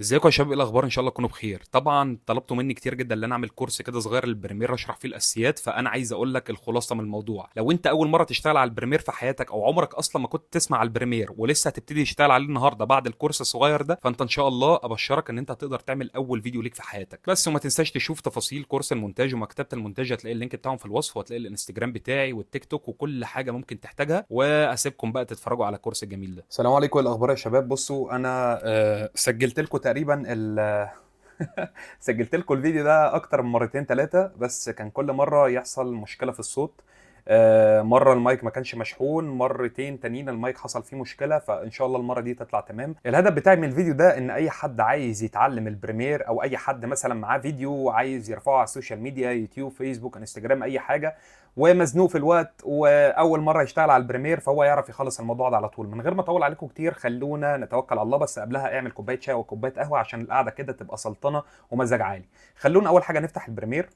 ازيكم يا شباب؟ ايه الاخبار؟ ان شاء الله تكونوا بخير. طبعا طلبتوا مني كتير جدا ان انا اعمل كورس كده صغير للبريمير اشرح فيه الاساسيات، فانا عايز اقول لك الخلاصه من الموضوع. لو انت اول مره تشتغل على البريمير في حياتك او عمرك اصلا ما كنت تسمع على البريمير ولسه هتبتدي تشتغل عليه النهارده بعد الكورس الصغير ده، فانت ان شاء الله ابشرك ان انت هتقدر تعمل اول فيديو ليك في حياتك. بس وما تنساش تشوف تفاصيل كورس المونتاج ومكتبه المونتاج، هتلاقي اللينك بتاعهم في الوصف، وهتلاقي الانستجرام بتاعي والتيك توك وكل حاجه ممكن تحتاجها. واسيبكم بقى تتفرجوا على الكورس الجميل ده. السلام عليكم، إيه الاخبار يا شباب؟ بصوا انا سجلت لكم تقريبا سجلت لكم الفيديو ده اكتر من مرتين ثلاثه، بس كان كل مره يحصل مشكله في الصوت. مره المايك ما كانش مشحون، مرتين تانيين المايك حصل فيه مشكله، فان شاء الله المره دي تطلع تمام. الهدف بتاعي من الفيديو ده ان اي حد عايز يتعلم البريمير، او اي حد مثلا معاه فيديو وعايز يرفعه على السوشيال ميديا، يوتيوب، فيسبوك، انستجرام، اي حاجه، ومزنوق في الوقت واول مره يشتغل على البريمير، فهو يعرف يخلص الموضوع ده على طول. من غير ما اطول عليكم كتير، خلونا نتوكل على الله. بس قبلها اعمل كوبايه شاي وكوبايه قهوه عشان القعده كده تبقى سلطنه ومزاج عالي. خلونا اول حاجه نفتح البريمير.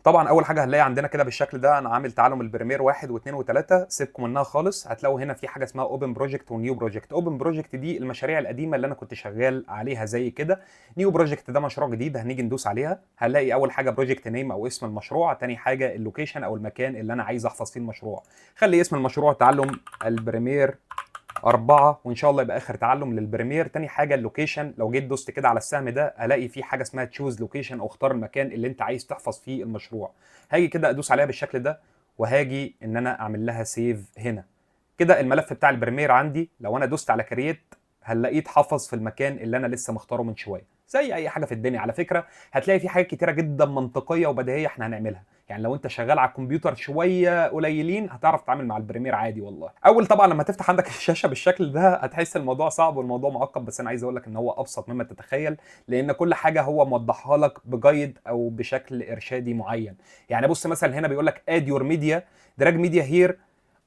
طبعا اول حاجه هنلاقي عندنا كده بالشكل ده، انا عامل تعلم البريمير واحد واثنين وثلاثه، سيبكم منها خالص. هتلاقوا هنا في حاجه اسمها اوبن بروجكت ونيو بروجكت. اوبن بروجكت دي المشاريع القديمه اللي انا كنت شغال عليها زي كده. نيو بروجكت ده مشروع جديد هنيجي ندوس عليها. هنلاقي اول حاجه بروجكت نيم او اسم المشروع، تاني حاجه اللوكيشن او المكان اللي انا عايز احفظ فيه المشروع. خلي اسم المشروع تعلم البريمير 4، وان شاء الله يبقى اخر تعلم للبريمير. تاني حاجه اللوكيشن، لو جيت دوست كده على السهم ده الاقي في حاجه اسمها تشوز لوكيشن، او اختار المكان اللي انت عايز تحفظ فيه المشروع. هاجي كده ادوس عليها بالشكل ده، وهاجي ان انا اعمل لها سيف هنا. كده الملف بتاع البريمير عندي، لو انا دوست على كرييت هنلاقيه اتحفظ في المكان اللي انا لسه مختاره من شويه. زي اي حاجه في الدنيا على فكره، هتلاقي في حاجات كتيره جدا منطقيه وبديهيه احنا هنعملها. يعني لو انت شغال على الكمبيوتر شويه قليلين هتعرف تتعامل مع البريمير عادي والله. اول طبعا لما تفتح عندك الشاشه بالشكل ده هتحس الموضوع صعب والموضوع معقد، بس انا عايز اقول لك ان هو ابسط مما تتخيل، لان كل حاجه هو موضحها لك بجايد او بشكل ارشادي معين. يعني بص مثلا هنا بيقول لك اد يور ميديا، دراج ميديا هير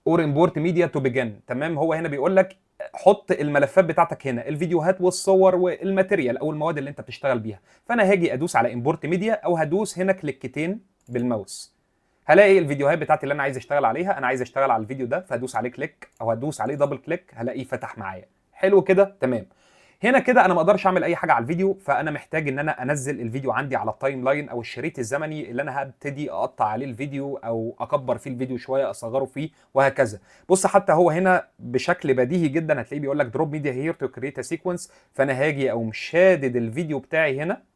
اور امبورت ميديا تو بيجن. تمام، هو هنا بيقول لك حط الملفات بتاعتك هنا، الفيديوهات والصور والماتيريال او المواد اللي انت بتشتغل بيها. فانا هاجي ادوس على امبورت ميديا، او هدوس هنا كليكتين بالماوس، هلاقي الفيديوهات بتاعتي اللي انا عايز اشتغل عليها. انا عايز اشتغل على الفيديو ده، فهدوس عليه كليك او هدوس عليه دبل كليك، هلاقيه فتح معايا. حلو كده، تمام. هنا كده انا ما اقدرش اعمل اي حاجه على الفيديو، فانا محتاج ان انا انزل الفيديو عندي على التايم لاين او الشريط الزمني اللي انا هبتدي اقطع عليه الفيديو، او اكبر فيه الفيديو شويه، اصغره فيه، وهكذا. بص حتى هو هنا بشكل بديهي جدا هتلاقيه بيقول لك دروب ميديا هير تو كريت ا سيكونس. فانا هاجي او شادد الفيديو بتاعي هنا،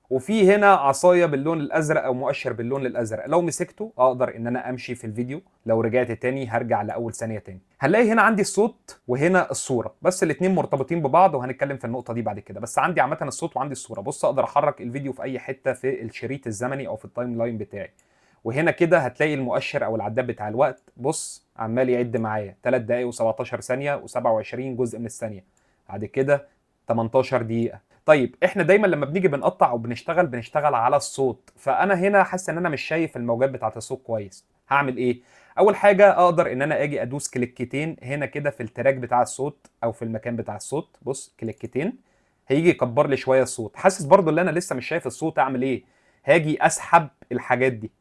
وفي هنا عصايه باللون الازرق او مؤشر باللون الازرق، لو مسكته اقدر ان انا امشي في الفيديو. لو رجعت تاني هرجع لاول ثانيه تاني. هنلاقي هنا عندي الصوت وهنا الصوره، بس الاثنين مرتبطين ببعض وهنتكلم في النقطه دي بعد كده. بس عندي عامه الصوت وعندي الصوره. بص اقدر احرك الفيديو في اي حته في الشريط الزمني او في التايم لاين بتاعي. وهنا كده هتلاقي المؤشر او العداد بتاع الوقت، بص عمال يعد معايا 3 دقائق و17 ثانيه و27 جزء من الثانيه. بعد كده 18 دقيقه. طيب احنا دايما لما بنيجي بنقطع او بنشتغل على الصوت، فانا هنا حاسس ان انا مش شايف الموجات بتاعه الصوت كويس. هعمل ايه؟ اول حاجه اقدر ان انا اجي ادوس كليكتين هنا كده في التراك بتاع الصوت او في المكان بتاع الصوت. بص كليكتين هيجي يكبر لي شويه الصوت. حاسس برضو ان انا لسه مش شايف الصوت، اعمل ايه؟ هاجي اسحب الحاجات دي.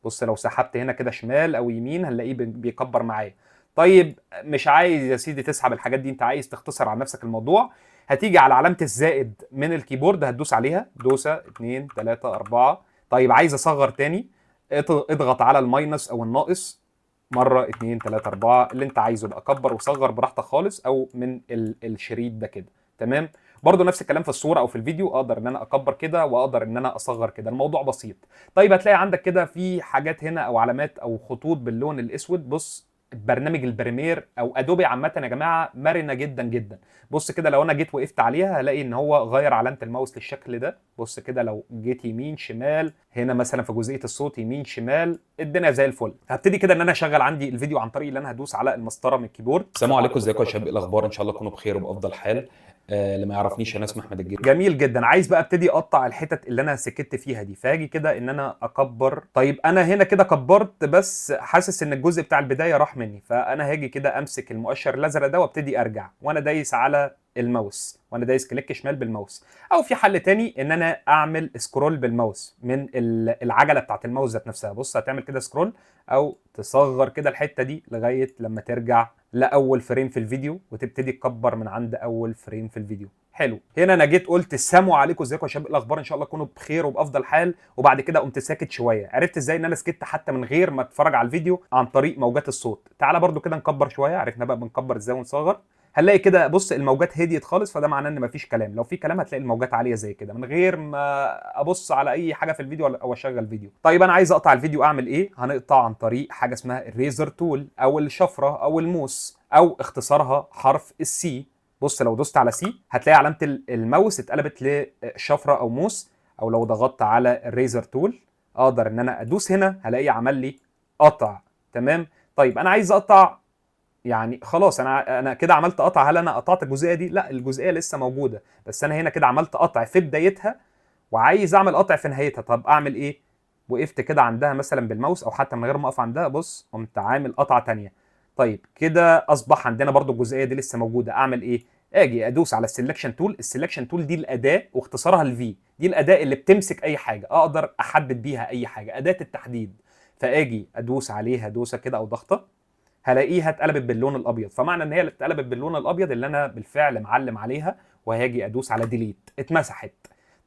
بص لو سحبت هنا كده شمال او يمين هنلاقيه بيكبر معايا. طيب مش عايز يا سيدي تسحب الحاجات دي، انت عايز تختصر على نفسك الموضوع، هتيجي على علامة الزائد من الكيبورد هتدوس عليها دوسة 2 3 4. طيب عايز اصغر تاني، اضغط على الماينس او الناقص مرة 2 3 4 اللي انت عايزه بقى، كبر وصغر براحتك خالص، او من الشريط ده كده. تمام. برضه نفس الكلام في الصوره او في الفيديو، اقدر ان انا اكبر كده واقدر ان انا اصغر كده، الموضوع بسيط. طيب هتلاقي عندك كده في حاجات هنا او علامات او خطوط باللون الاسود. بص برنامج البريمير او ادوبي عامه يا جماعه مرنه جدا جدا. بص كده لو انا جيت وقفت عليها هلاقي ان هو غير علامه الماوس للشكل ده. بص كده لو جيت يمين شمال هنا مثلا في جزئيه الصوت يمين شمال الدنيا زي الفل. هبتدي كده ان انا اشغل عندي الفيديو عن طريق ان انا هدوس على المسطره من الكيبورد. السلام عليكم، ازيكم يا شباب؟ ايه الاخبار؟ ان شاء الله تكونوا بخير وبافضل حال. اللي ما يعرفنيش انا اسمي احمد الجيري. جميل جدا. عايز بقى ابتدي اقطع الحتت اللي انا سكت فيها دي، فاجي كده ان انا اكبر. طيب انا هنا كده كبرت، بس حاسس ان الجزء بتاع البدايه راح مني، فانا هاجي كده امسك المؤشر الازرق ده وابتدي ارجع وانا دايس على الماوس وانا دايس كليك شمال بالماوس، او في حل تاني ان انا اعمل سكرول بالماوس من العجله بتاعت الماوس ذات نفسها. بص هتعمل كده سكرول او تصغر كده الحته دي لغايه لما ترجع لاول فريم في الفيديو وتبتدي تكبر من عند اول فريم في الفيديو. حلو. هنا انا جيت قلت السلام عليكم، ازيكم يا شباب، إيه الاخبار؟ ان شاء الله تكونوا بخير وبافضل حال. وبعد كده قمت ساكت شويه. عرفت ازاي ان انا سكت حتى من غير ما اتفرج على الفيديو؟ عن طريق موجات الصوت. تعالى برضو كده نكبر شويه. عرفنا بقى بنكبر ازاي ونصغر. هنلاقي كده بص الموجات هديت خالص، فده معناه ان مفيش كلام. لو في كلام هتلاقي الموجات عاليه زي كده من غير ما ابص على اي حاجه في الفيديو او اشغل فيديو. طيب انا عايز اقطع الفيديو، اعمل ايه؟ هنقطع عن طريق حاجه اسمها الريزر تول او الشفره او الموس او اختصارها حرف السي. بص لو دوست على سي هتلاقي علامه الماوس اتقلبت لشفره او موس، او لو ضغطت على الريزر تول اقدر ان انا ادوس هنا هلاقي عمل لي قطع. تمام. طيب انا عايز اقطع، يعني خلاص انا كده عملت قطع. هل انا قطعت الجزئيه دي؟ لا، الجزئيه لسه موجوده، بس انا هنا كده عملت قطع في بدايتها وعايز اعمل قطع في نهايتها. طب اعمل ايه؟ وقفت كده عندها مثلا بالماوس او حتى من غير ما اقف عندها، بص قمت عامل قطعه ثانيه. طيب كده اصبح عندنا برضو الجزئيه دي لسه موجوده. اعمل ايه؟ اجي ادوس على السلكشن تول. السلكشن تول دي الاداه واختصارها الفي، دي الاداه اللي بتمسك اي حاجه اقدر احدد بيها اي حاجه، اداه التحديد. فاجي ادوس عليها دوسه كده او ضغطه هلاقيها اتقلبت باللون الابيض، فمعنى ان هي اللي اتقلبت باللون الابيض اللي انا بالفعل معلم عليها. وهاجي ادوس على ديليت اتمسحت.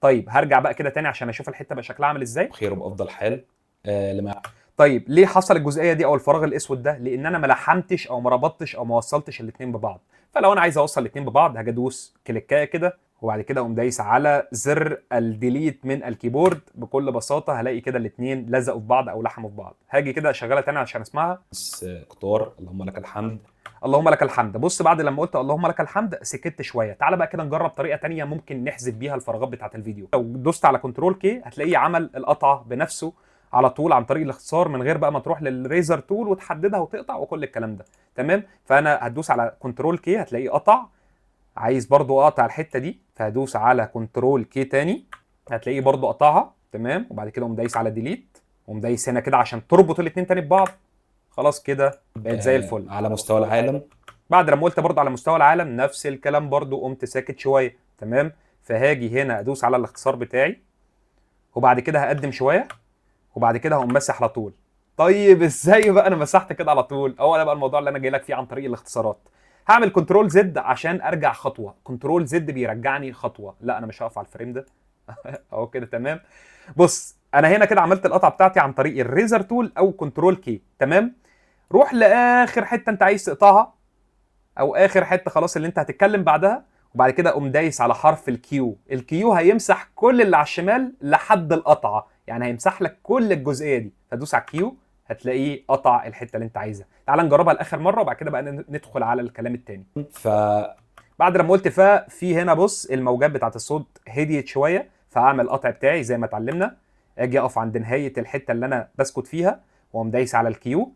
طيب هرجع بقى كده تاني عشان اشوف الحته بقى شكلها عامل ازاي. بخير وبافضل حال. لما طيب ليه حصل الجزئيه دي او الفراغ الاسود ده؟ لان انا ما لحمتش او ما ربطتش او ما وصلتش الاثنين ببعض. فلو انا عايز اوصل الاثنين ببعض هاجي ادوس كليكايه كده وبعد كده اقوم دايس على زر الديليت من الكيبورد. بكل بساطه هلاقي كده الاثنين لزقوا في بعض او لحموا في بعض. هاجي كده اشغلها تاني عشان اسمعها. كتار اللهم لك الحمد. اللهم لك الحمد. بص بعد لما قلت اللهم لك الحمد سكت شويه. تعالى بقى كده نجرب طريقه تانية ممكن نحذف بيها الفراغات بتاعه الفيديو. لو دوست على كنترول كي هتلاقيه عمل القطعه بنفسه على طول عن طريق الاختصار من غير بقى ما تروح للريزر تول وتحددها وتقطع وكل الكلام ده. تمام. فانا هتدوس على كنترول كي هتلاقيه قطع. عايز برضو اقطع الحته دي فهدوس على كنترول كي تاني هتلاقيه برضو قطعها. تمام. وبعد كده اقوم دايس على ديليت واقوم دايس هنا كده عشان تربط الاثنين تاني ببعض. خلاص كده بقت زي الفل. على مستوى العالم. بعد لما قلت برضه على مستوى العالم نفس الكلام برضه قمت ساكت شويه. تمام. فهاجي هنا ادوس على الاختصار بتاعي وبعد كده هقدم شويه وبعد كده هقوم مسح على طول. طيب ازاي بقى انا مسحت كده على طول؟ هو ده بقى الموضوع اللي انا جاي لك فيه عن طريق الاختصارات. هعمل كنترول زد عشان ارجع خطوه. كنترول زد بيرجعني خطوه. لا انا مش هقف على الفريم ده اهو كده. تمام. بص انا هنا كده عملت القطعه بتاعتي عن طريق الريزر تول او كنترول كي. تمام. روح لاخر حته انت عايز تقطعها او اخر حته خلاص اللي انت هتتكلم بعدها وبعد كده قوم دايس على حرف الكيو. الكيو هيمسح كل اللي على الشمال لحد القطعه، يعني هيمسح لك كل الجزئيه دي. فدوس على الكيو هتلاقيه قطع الحته اللي انت عايزها. تعال نجربها لاخر مره وبعد كده بقى ندخل على الكلام التاني. بعد لما قلت في هنا بص الموجات بتاعت الصوت هديت شويه فاعمل القطع بتاعي زي ما اتعلمنا. اجي اقف عند نهايه الحته اللي انا بسكت فيها واقوم دايس على الكيو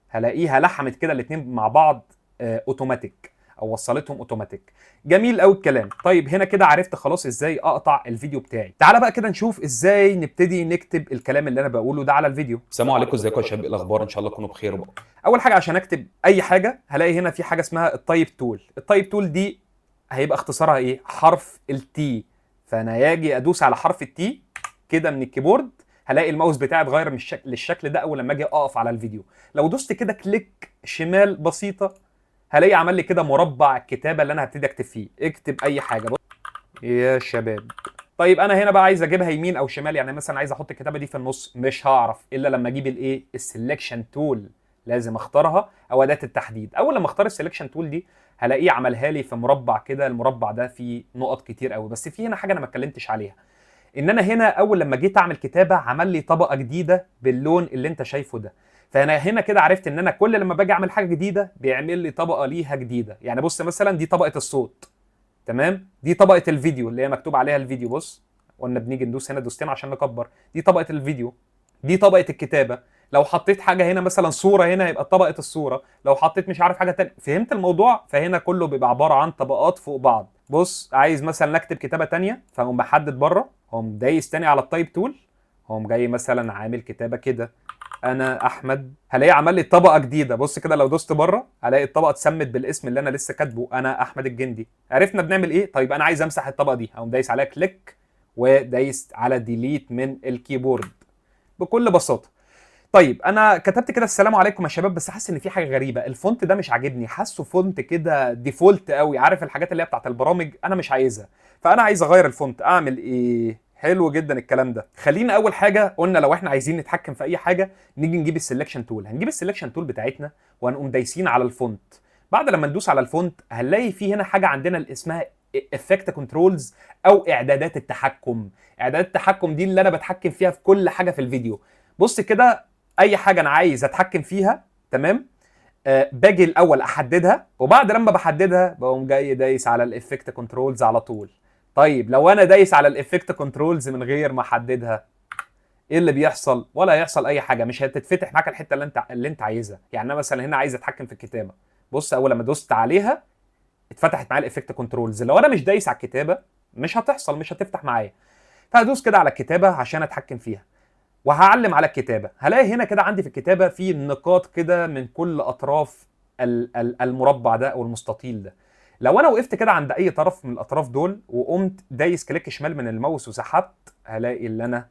هلاقيها لحمت كده الاثنين مع بعض اوتوماتيك او وصلتهم اوتوماتيك. جميل قوي الكلام. طيب هنا كده عرفت خلاص ازاي اقطع الفيديو بتاعي. تعالى بقى كده نشوف ازاي نبتدي نكتب الكلام اللي انا بقوله ده على الفيديو. السلام عليكم، ازيكم يا شباب، إيه الاخبار؟ ان شاء الله تكونوا بخير وبقى. اول حاجه عشان اكتب اي حاجه هلاقي هنا في حاجه اسمها التايب تول. التايب تول دي هيبقى اختصارها ايه؟ حرف التي. فانا ياجي ادوس على حرف التي كده من الكيبورد هلاقي الماوس بتاعي اتغير من للشكل ده اول لما اجي اقف على الفيديو. لو دوست كده كليك شمال بسيطه هلاقي عمل لي كده مربع الكتابه اللي انا هبتدي اكتب فيه. اكتب اي حاجه بص يا شباب. طيب انا هنا بقى عايز اجيبها يمين او شمال، يعني مثلا عايز احط الكتابه دي في النص مش هعرف الا لما اجيب الايه؟ السلكشن تول. لازم اختارها او اداه التحديد. اول لما اختار السلكشن تول دي هلاقيه عملها لي في مربع كده. المربع ده فيه نقط كتير قوي بس في هنا حاجه انا ما اتكلمتش عليها. ان انا هنا اول لما جيت اعمل كتابه عمل لي طبقه جديده باللون اللي انت شايفه ده. فانا هنا كده عرفت ان انا كل لما باجي اعمل حاجه جديده بيعمل لي طبقه ليها جديده. يعني بص مثلا دي طبقه الصوت. تمام. دي طبقه الفيديو اللي هي مكتوب عليها الفيديو. بص قلنا بنيجي ندوس هنا دوستين عشان نكبر. دي طبقه الفيديو. دي طبقه الكتابه. لو حطيت حاجه هنا مثلا صوره هنا يبقى طبقه الصوره. لو حطيت مش عارف حاجه تانية. فهمت الموضوع؟ فهنا كله بيبقى عباره عن طبقات فوق بعض. بص عايز مثلا نكتب كتابه تانية فاقوم بحدد بره هقوم دايس تاني على التايب تول هقوم جاي مثلا عامل كتابه كده. انا احمد، هلاقيه عمل لي طبقه جديده. بص كده لو دوست بره هلاقي الطبقه اتسمت بالاسم اللي انا لسه كاتبه، انا احمد الجندي. عرفنا بنعمل ايه. طيب انا عايز امسح الطبقه دي، هقوم دايس عليها كليك ودايس على ديليت من الكيبورد بكل بساطه. طيب انا كتبت كده السلام عليكم يا شباب، بس حاسس ان في حاجه غريبه، الفونت ده مش عاجبني، حاسه فونت كده ديفولت قوي، عارف الحاجات اللي هي بتاعت البرامج، انا مش عايزها. فانا عايز اغير الفونت، اعمل ايه؟ حلو جدا الكلام ده. خلينا اول حاجه قلنا لو احنا عايزين نتحكم في اي حاجه نيجي نجيب السلكشن تول، هنجيب السلكشن تول بتاعتنا وهنقوم دايسين على الفونت. بعد لما ندوس على الفونت هنلاقي في هنا حاجه عندنا اللي اسمها افكت كنترولز او اعدادات التحكم. اعدادات التحكم دي اللي انا بتحكم فيها في كل حاجه في الفيديو. بص كده، اي حاجه انا عايز اتحكم فيها، تمام، باجي الاول احددها، وبعد لما بحددها بقوم جاي دايس على الافكت كنترولز على طول. طيب لو انا دايس على الافكت كنترولز من غير ما احددها، ايه اللي بيحصل؟ ولا هيحصل اي حاجه، مش هتتفتح معاك الحته اللي انت عايزها. يعني انا مثلا هنا عايز اتحكم في الكتابه، بص اول لما دوست عليها اتفتحت معايا الافكت كنترولز. لو انا مش دايس على الكتابه مش هتحصل، مش هتفتح معايا. فهدوس كده على الكتابه عشان اتحكم فيها، وهعلم على الكتابه. هلاقي هنا كده عندي في الكتابه في نقاط كده من كل اطراف المربع ده او المستطيل ده. لو انا وقفت كده عند اي طرف من الاطراف دول وقمت دايس كليك شمال من الماوس وسحبت، هلاقي اللي انا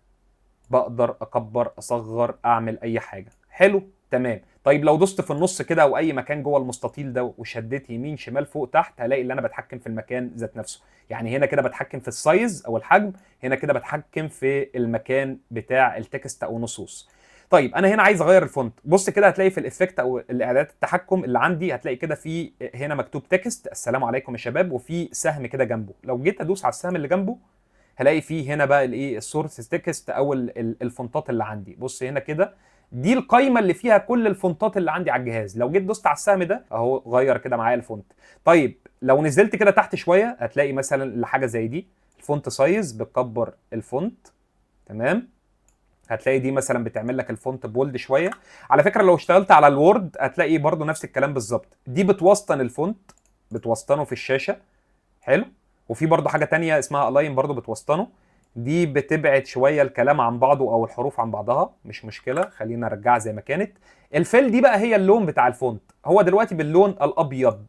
بقدر اكبر اصغر اعمل اي حاجه. حلو تمام. طيب لو دوست في النص كده او اي مكان جوه المستطيل ده وشديت يمين شمال فوق تحت، هلاقي اللي انا بتحكم في المكان ذات نفسه. يعني هنا كده بتحكم في السايز او الحجم، هنا كده بتحكم في المكان بتاع التكست او نصوص. طيب انا هنا عايز اغير الفونت، بص كده هتلاقي في الافكت او الاعدادات التحكم اللي عندي هتلاقي كده في هنا مكتوب تكست السلام عليكم يا شباب، وفي سهم كده جنبه. لو جيت ادوس على السهم اللي جنبه هلاقي فيه هنا بقى الايه السورس تكست او الفونتات اللي عندي. بص هنا كده دي القايمه اللي فيها كل الفونتات اللي عندي على الجهاز. لو جيت دوست على السهم ده اهو غير كده معايا الفونت. طيب لو نزلت كده تحت شويه هتلاقي مثلا لحاجه زي دي الفونت سايز بتكبر الفونت، تمام، هتلاقي دي مثلا بتعمل لك الفونت بولد شويه. على فكره لو اشتغلت على الوورد هتلاقي برضو نفس الكلام بالظبط، دي بتوسطن الفونت، بتوسطنه في الشاشه. حلو. وفي برضه حاجه تانية اسمها الاين برضه بتوسطنه، دي بتبعد شويه الكلام عن بعضه او الحروف عن بعضها، مش مشكله خلينا نرجعها زي ما كانت. الفيل دي بقى هي اللون بتاع الفونت، هو دلوقتي باللون الابيض.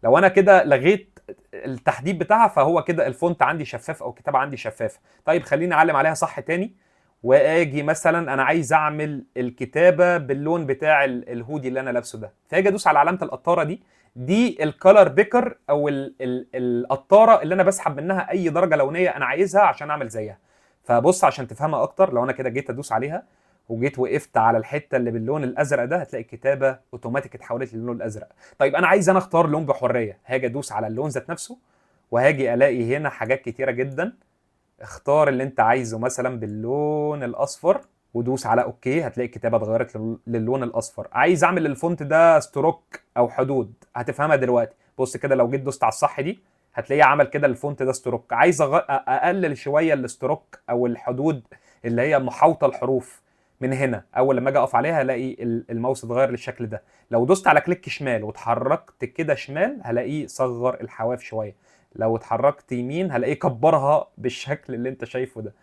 لو انا كده لغيت التحديد بتاعها فهو كده الفونت عندي شفاف او الكتابه عندي شفافه. طيب خليني اعلم عليها صح تاني، واجي مثلا انا عايز اعمل الكتابه باللون بتاع الهودي اللي انا لابسه ده، فاجي ادوس على علامه القطاره دي، دي الكالر بيكر او القطاره اللي انا بسحب منها اي درجه لونيه انا عايزها عشان اعمل زيها. فبص عشان تفهمها اكتر، لو انا كده جيت ادوس عليها وجيت وقفت على الحته اللي باللون الازرق ده هتلاقي الكتابه اوتوماتيك اتحولت للون الازرق. طيب انا عايز انا اختار لون بحريه، هاجي ادوس على اللون ذات نفسه وهاجي الاقي هنا حاجات كتيره جدا. اختار اللي انت عايزه مثلا باللون الاصفر ودوس على اوكي، هتلاقي الكتابه اتغيرت للون الاصفر. عايز اعمل الفونت ده ستروك او حدود، هتفهمها دلوقتي. بص كده لو جيت دوست على الصح دي هتلاقيه عمل كده الفونت ده ستروك. عايز اقلل شويه الستروك او الحدود اللي هي محاوطه الحروف من هنا، اول لما اجي اقف عليها هلاقي الماوس اتغير للشكل ده. لو دوست على كليك شمال واتحركت كده شمال هلاقيه صغر الحواف شويه، لو اتحركت يمين هلاقيه كبرها بالشكل اللي انت شايفه ده.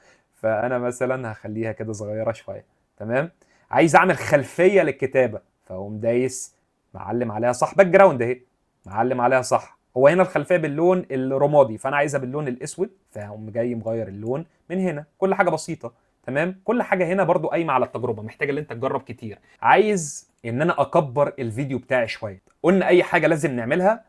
فانا مثلا هخليها كده صغيره شويه، تمام. عايز اعمل خلفيه للكتابه فاقوم دايس معلم عليها صح، باك جراوند اهي معلم عليها صح. هو هنا الخلفيه باللون الرمادي فانا عايزها باللون الاسود، فاقوم جاي مغير اللون من هنا. كل حاجه بسيطه، تمام. كل حاجه هنا برضو قايمه على التجربه، محتاجه ان انت تجرب كتير. عايز ان انا اكبر الفيديو بتاعي شويه، قلنا اي حاجه لازم نعملها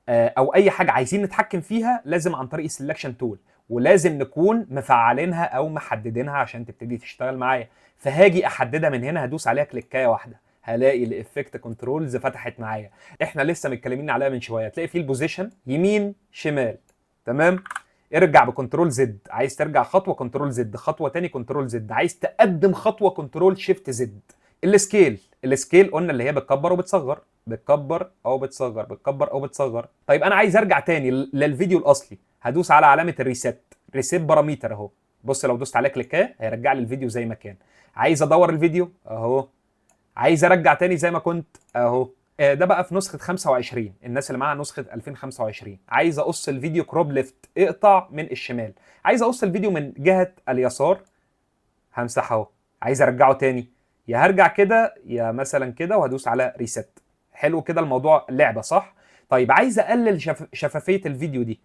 او اي حاجه عايزين نتحكم فيها لازم عن طريق السلكشن تول، ولازم نكون مفعلينها او محددينها عشان تبتدي تشتغل معايا. فهاجي احددها من هنا، هدوس عليها كليكايه واحده هلاقي الافكت كنترولز فتحت معايا. احنا لسه متكلمين عليها من شويه، تلاقي فيه البوزيشن يمين شمال، تمام. ارجع بكنترول زد، عايز ترجع خطوه كنترول زد، خطوه تاني كنترول زد، عايز تقدم خطوه كنترول شيفت زد. السكيل قلنا اللي هي بتكبر وبتصغر، بتكبر او بتصغر، بتكبر او بتصغر. طيب انا عايز ارجع تاني للفيديو الاصلي، هدوس على علامه ريسيت باراميتر اهو. بص لو دوست عليه كليكاه هيرجع لي الفيديو زي ما كان. عايز ادور الفيديو اهو، عايز ارجع تاني زي ما كنت اهو. ده بقى في نسخه 25، الناس اللي معاها نسخه 2025. عايز اقص الفيديو كروب ليفت، اقطع من الشمال. عايز اقص الفيديو من جهه اليسار همسح اهو. عايز ارجعه تاني يا هرجع كده يا مثلا كده وهدوس على ريست. حلو كده الموضوع لعبه صح. طيب عايز اقلل شفافيه الفيديو دي،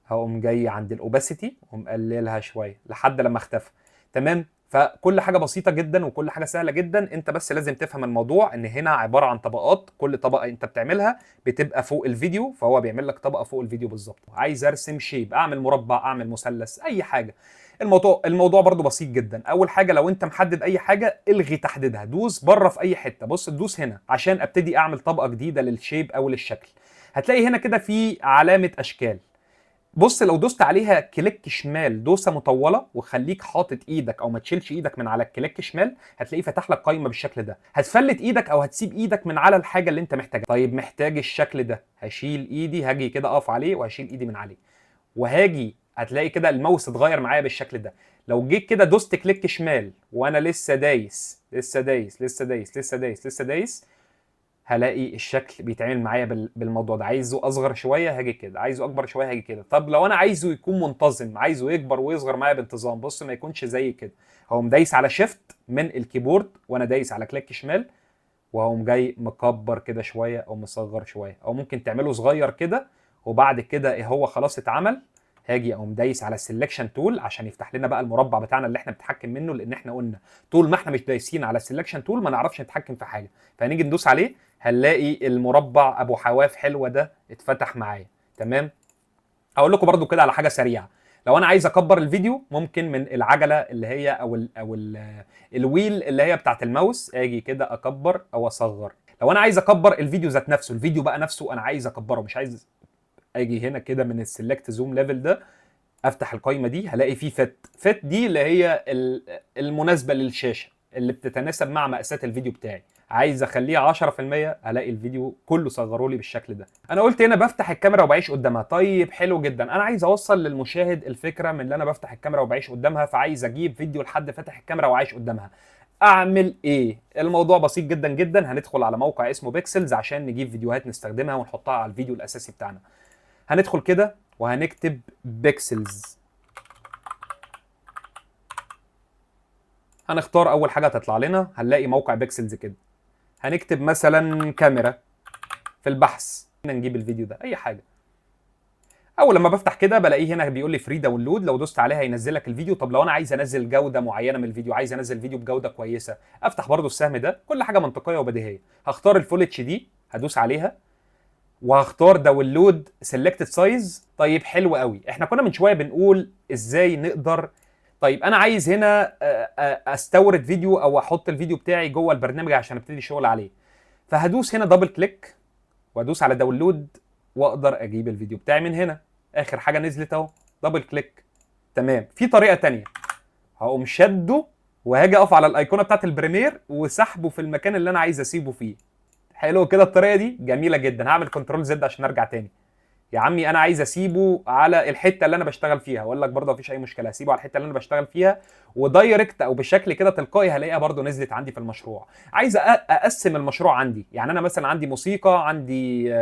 هقوم جاي عند الاوباسيتي ومقللها شويه لحد لما اختفى. تمام. فكل حاجه بسيطه جدا وكل حاجه سهله جدا. انت بس لازم تفهم الموضوع ان هنا عباره عن طبقات، كل طبقه انت بتعملها بتبقى فوق الفيديو، فهو بيعمل لك طبقه فوق الفيديو بالظبط. عايز ارسم شيب، اعمل مربع، اعمل مثلث، اي حاجه. الموضوع برضو بسيط جدا. اول حاجه لو انت محدد اي حاجه الغي تحديدها، دوس بره في اي حته. بص تدوس هنا عشان ابتدي اعمل طبقه جديده للشيب او للشكل. هتلاقي هنا كده في علامه اشكال. بص لو دوست عليها كليك شمال دوسه مطوله وخليك حاطط ايدك او ما تشيلش ايدك من على الكليك شمال، هتلاقيه فتح لك قائمه بالشكل ده. هتفلت ايدك او هتسيب ايدك من على الحاجه اللي انت محتاجها. طيب محتاج الشكل ده، هشيل ايدي، هاجي كده اقف عليه وهشيل ايدي من عليه، وهاجي هتلاقي كده الماوس اتغير معايا بالشكل ده. لو جيت كده دوست كليك شمال وانا لسه دايس لسه دايس لسه دايس لسه دايس لسه دايس، هلاقي الشكل بيتعمل معايا بالموضوع ده. عايزه اصغر شويه هاجي كده، عايزه اكبر شويه هاجي كده. طب لو انا عايزه يكون منتظم، عايزه يكبر ويصغر معايا بانتظام، بص ما يكونش زي كده، هقوم دايس على شيفت من الكيبورد وانا دايس على كليك شمال، وهقوم جاي مكبر كده شويه او مصغر شويه، او ممكن تعمله صغير كده. وبعد كده هو خلاص اتعمل، هاجي اقوم دايس على السلكشن تول عشان يفتح لنا بقى المربع بتاعنا اللي احنا بنتحكم منه، لان احنا قلنا طول ما احنا مش دايسين على السلكشن تول ما نعرفش نتحكم في حاجه. فهنيجي ندوس عليه هنلاقي المربع ابو حواف حلوه ده اتفتح معايا. تمام. اقول لكم برضو كده على حاجه سريعه. لو انا عايز اكبر الفيديو ممكن من العجله اللي هي الويل اللي هي بتاعت الماوس، اجي كده اكبر او اصغر. لو انا عايز اكبر الفيديو ذات نفسه، الفيديو بقى نفسه انا عايز اكبره مش عايز، اجي هنا كده من السلكت زوم ليفل ده، افتح القائمه دي هلاقي فيه فت دي اللي هي المناسبه للشاشه اللي بتتناسب مع مقاسات الفيديو بتاعي. عايز اخليه 10% الاقي الفيديو كله صغره لي بالشكل ده. انا قلت هنا بفتح الكاميرا وبعيش قدامها. طيب حلو جدا، انا عايز اوصل للمشاهد الفكره من اللي انا بفتح الكاميرا وبعيش قدامها، فعايز اجيب فيديو لحد فاتح الكاميرا وعايش قدامها. اعمل ايه؟ الموضوع بسيط جدا جدا. هندخل على موقع اسمه بيكسلز عشان نجيب فيديوهات نستخدمها ونحطها على الفيديو الاساسي بتاعنا. هندخل كده وهنكتب بيكسلز. هنختار اول حاجه هتطلع لنا، هنلاقي موقع بيكسلز كده. هنكتب مثلا كاميرا في البحث، نجيب الفيديو ده اي حاجه. اول لما بفتح كده بلاقيه هنا بيقول لي فري داونلود، لو دوست عليها هينزل لك الفيديو. طب لو انا عايز انزل جوده معينه من الفيديو، عايز انزل فيديو بجوده كويسه، افتح برضو السهم ده. كل حاجه منطقيه وبديهيه. هختار الفول اتش دي، هدوس عليها وهختار داونلود سيلكتد سايز. طيب حلو قوي، احنا كنا من شويه بنقول ازاي نقدر. طيب انا عايز هنا استورد فيديو او احط الفيديو بتاعي جوه البرنامج عشان ابتدي شغل عليه. فهدوس هنا دبل كليك وادوس على داونلود واقدر اجيب الفيديو بتاعي من هنا. اخر حاجه نزلت اهو، دبل كليك. تمام. في طريقه تانية، هقوم شده وهاجي اقف على الايقونه بتاعت البريمير وسحبه في المكان اللي انا عايز اسيبه فيه. حلو كده، الطريقه دي جميله جدا. هعمل كنترول زد عشان ارجع تاني. يا عمي انا عايز اسيبه على الحته اللي انا بشتغل فيها، اقول لك برضه مفيش اي مشكله، هسيبه على الحته اللي انا بشتغل فيها ودايركت او بشكل كده تلقائي هلاقيها برضه نزلت عندي في المشروع. عايز اقسم المشروع عندي، يعني انا مثلا عندي موسيقى، عندي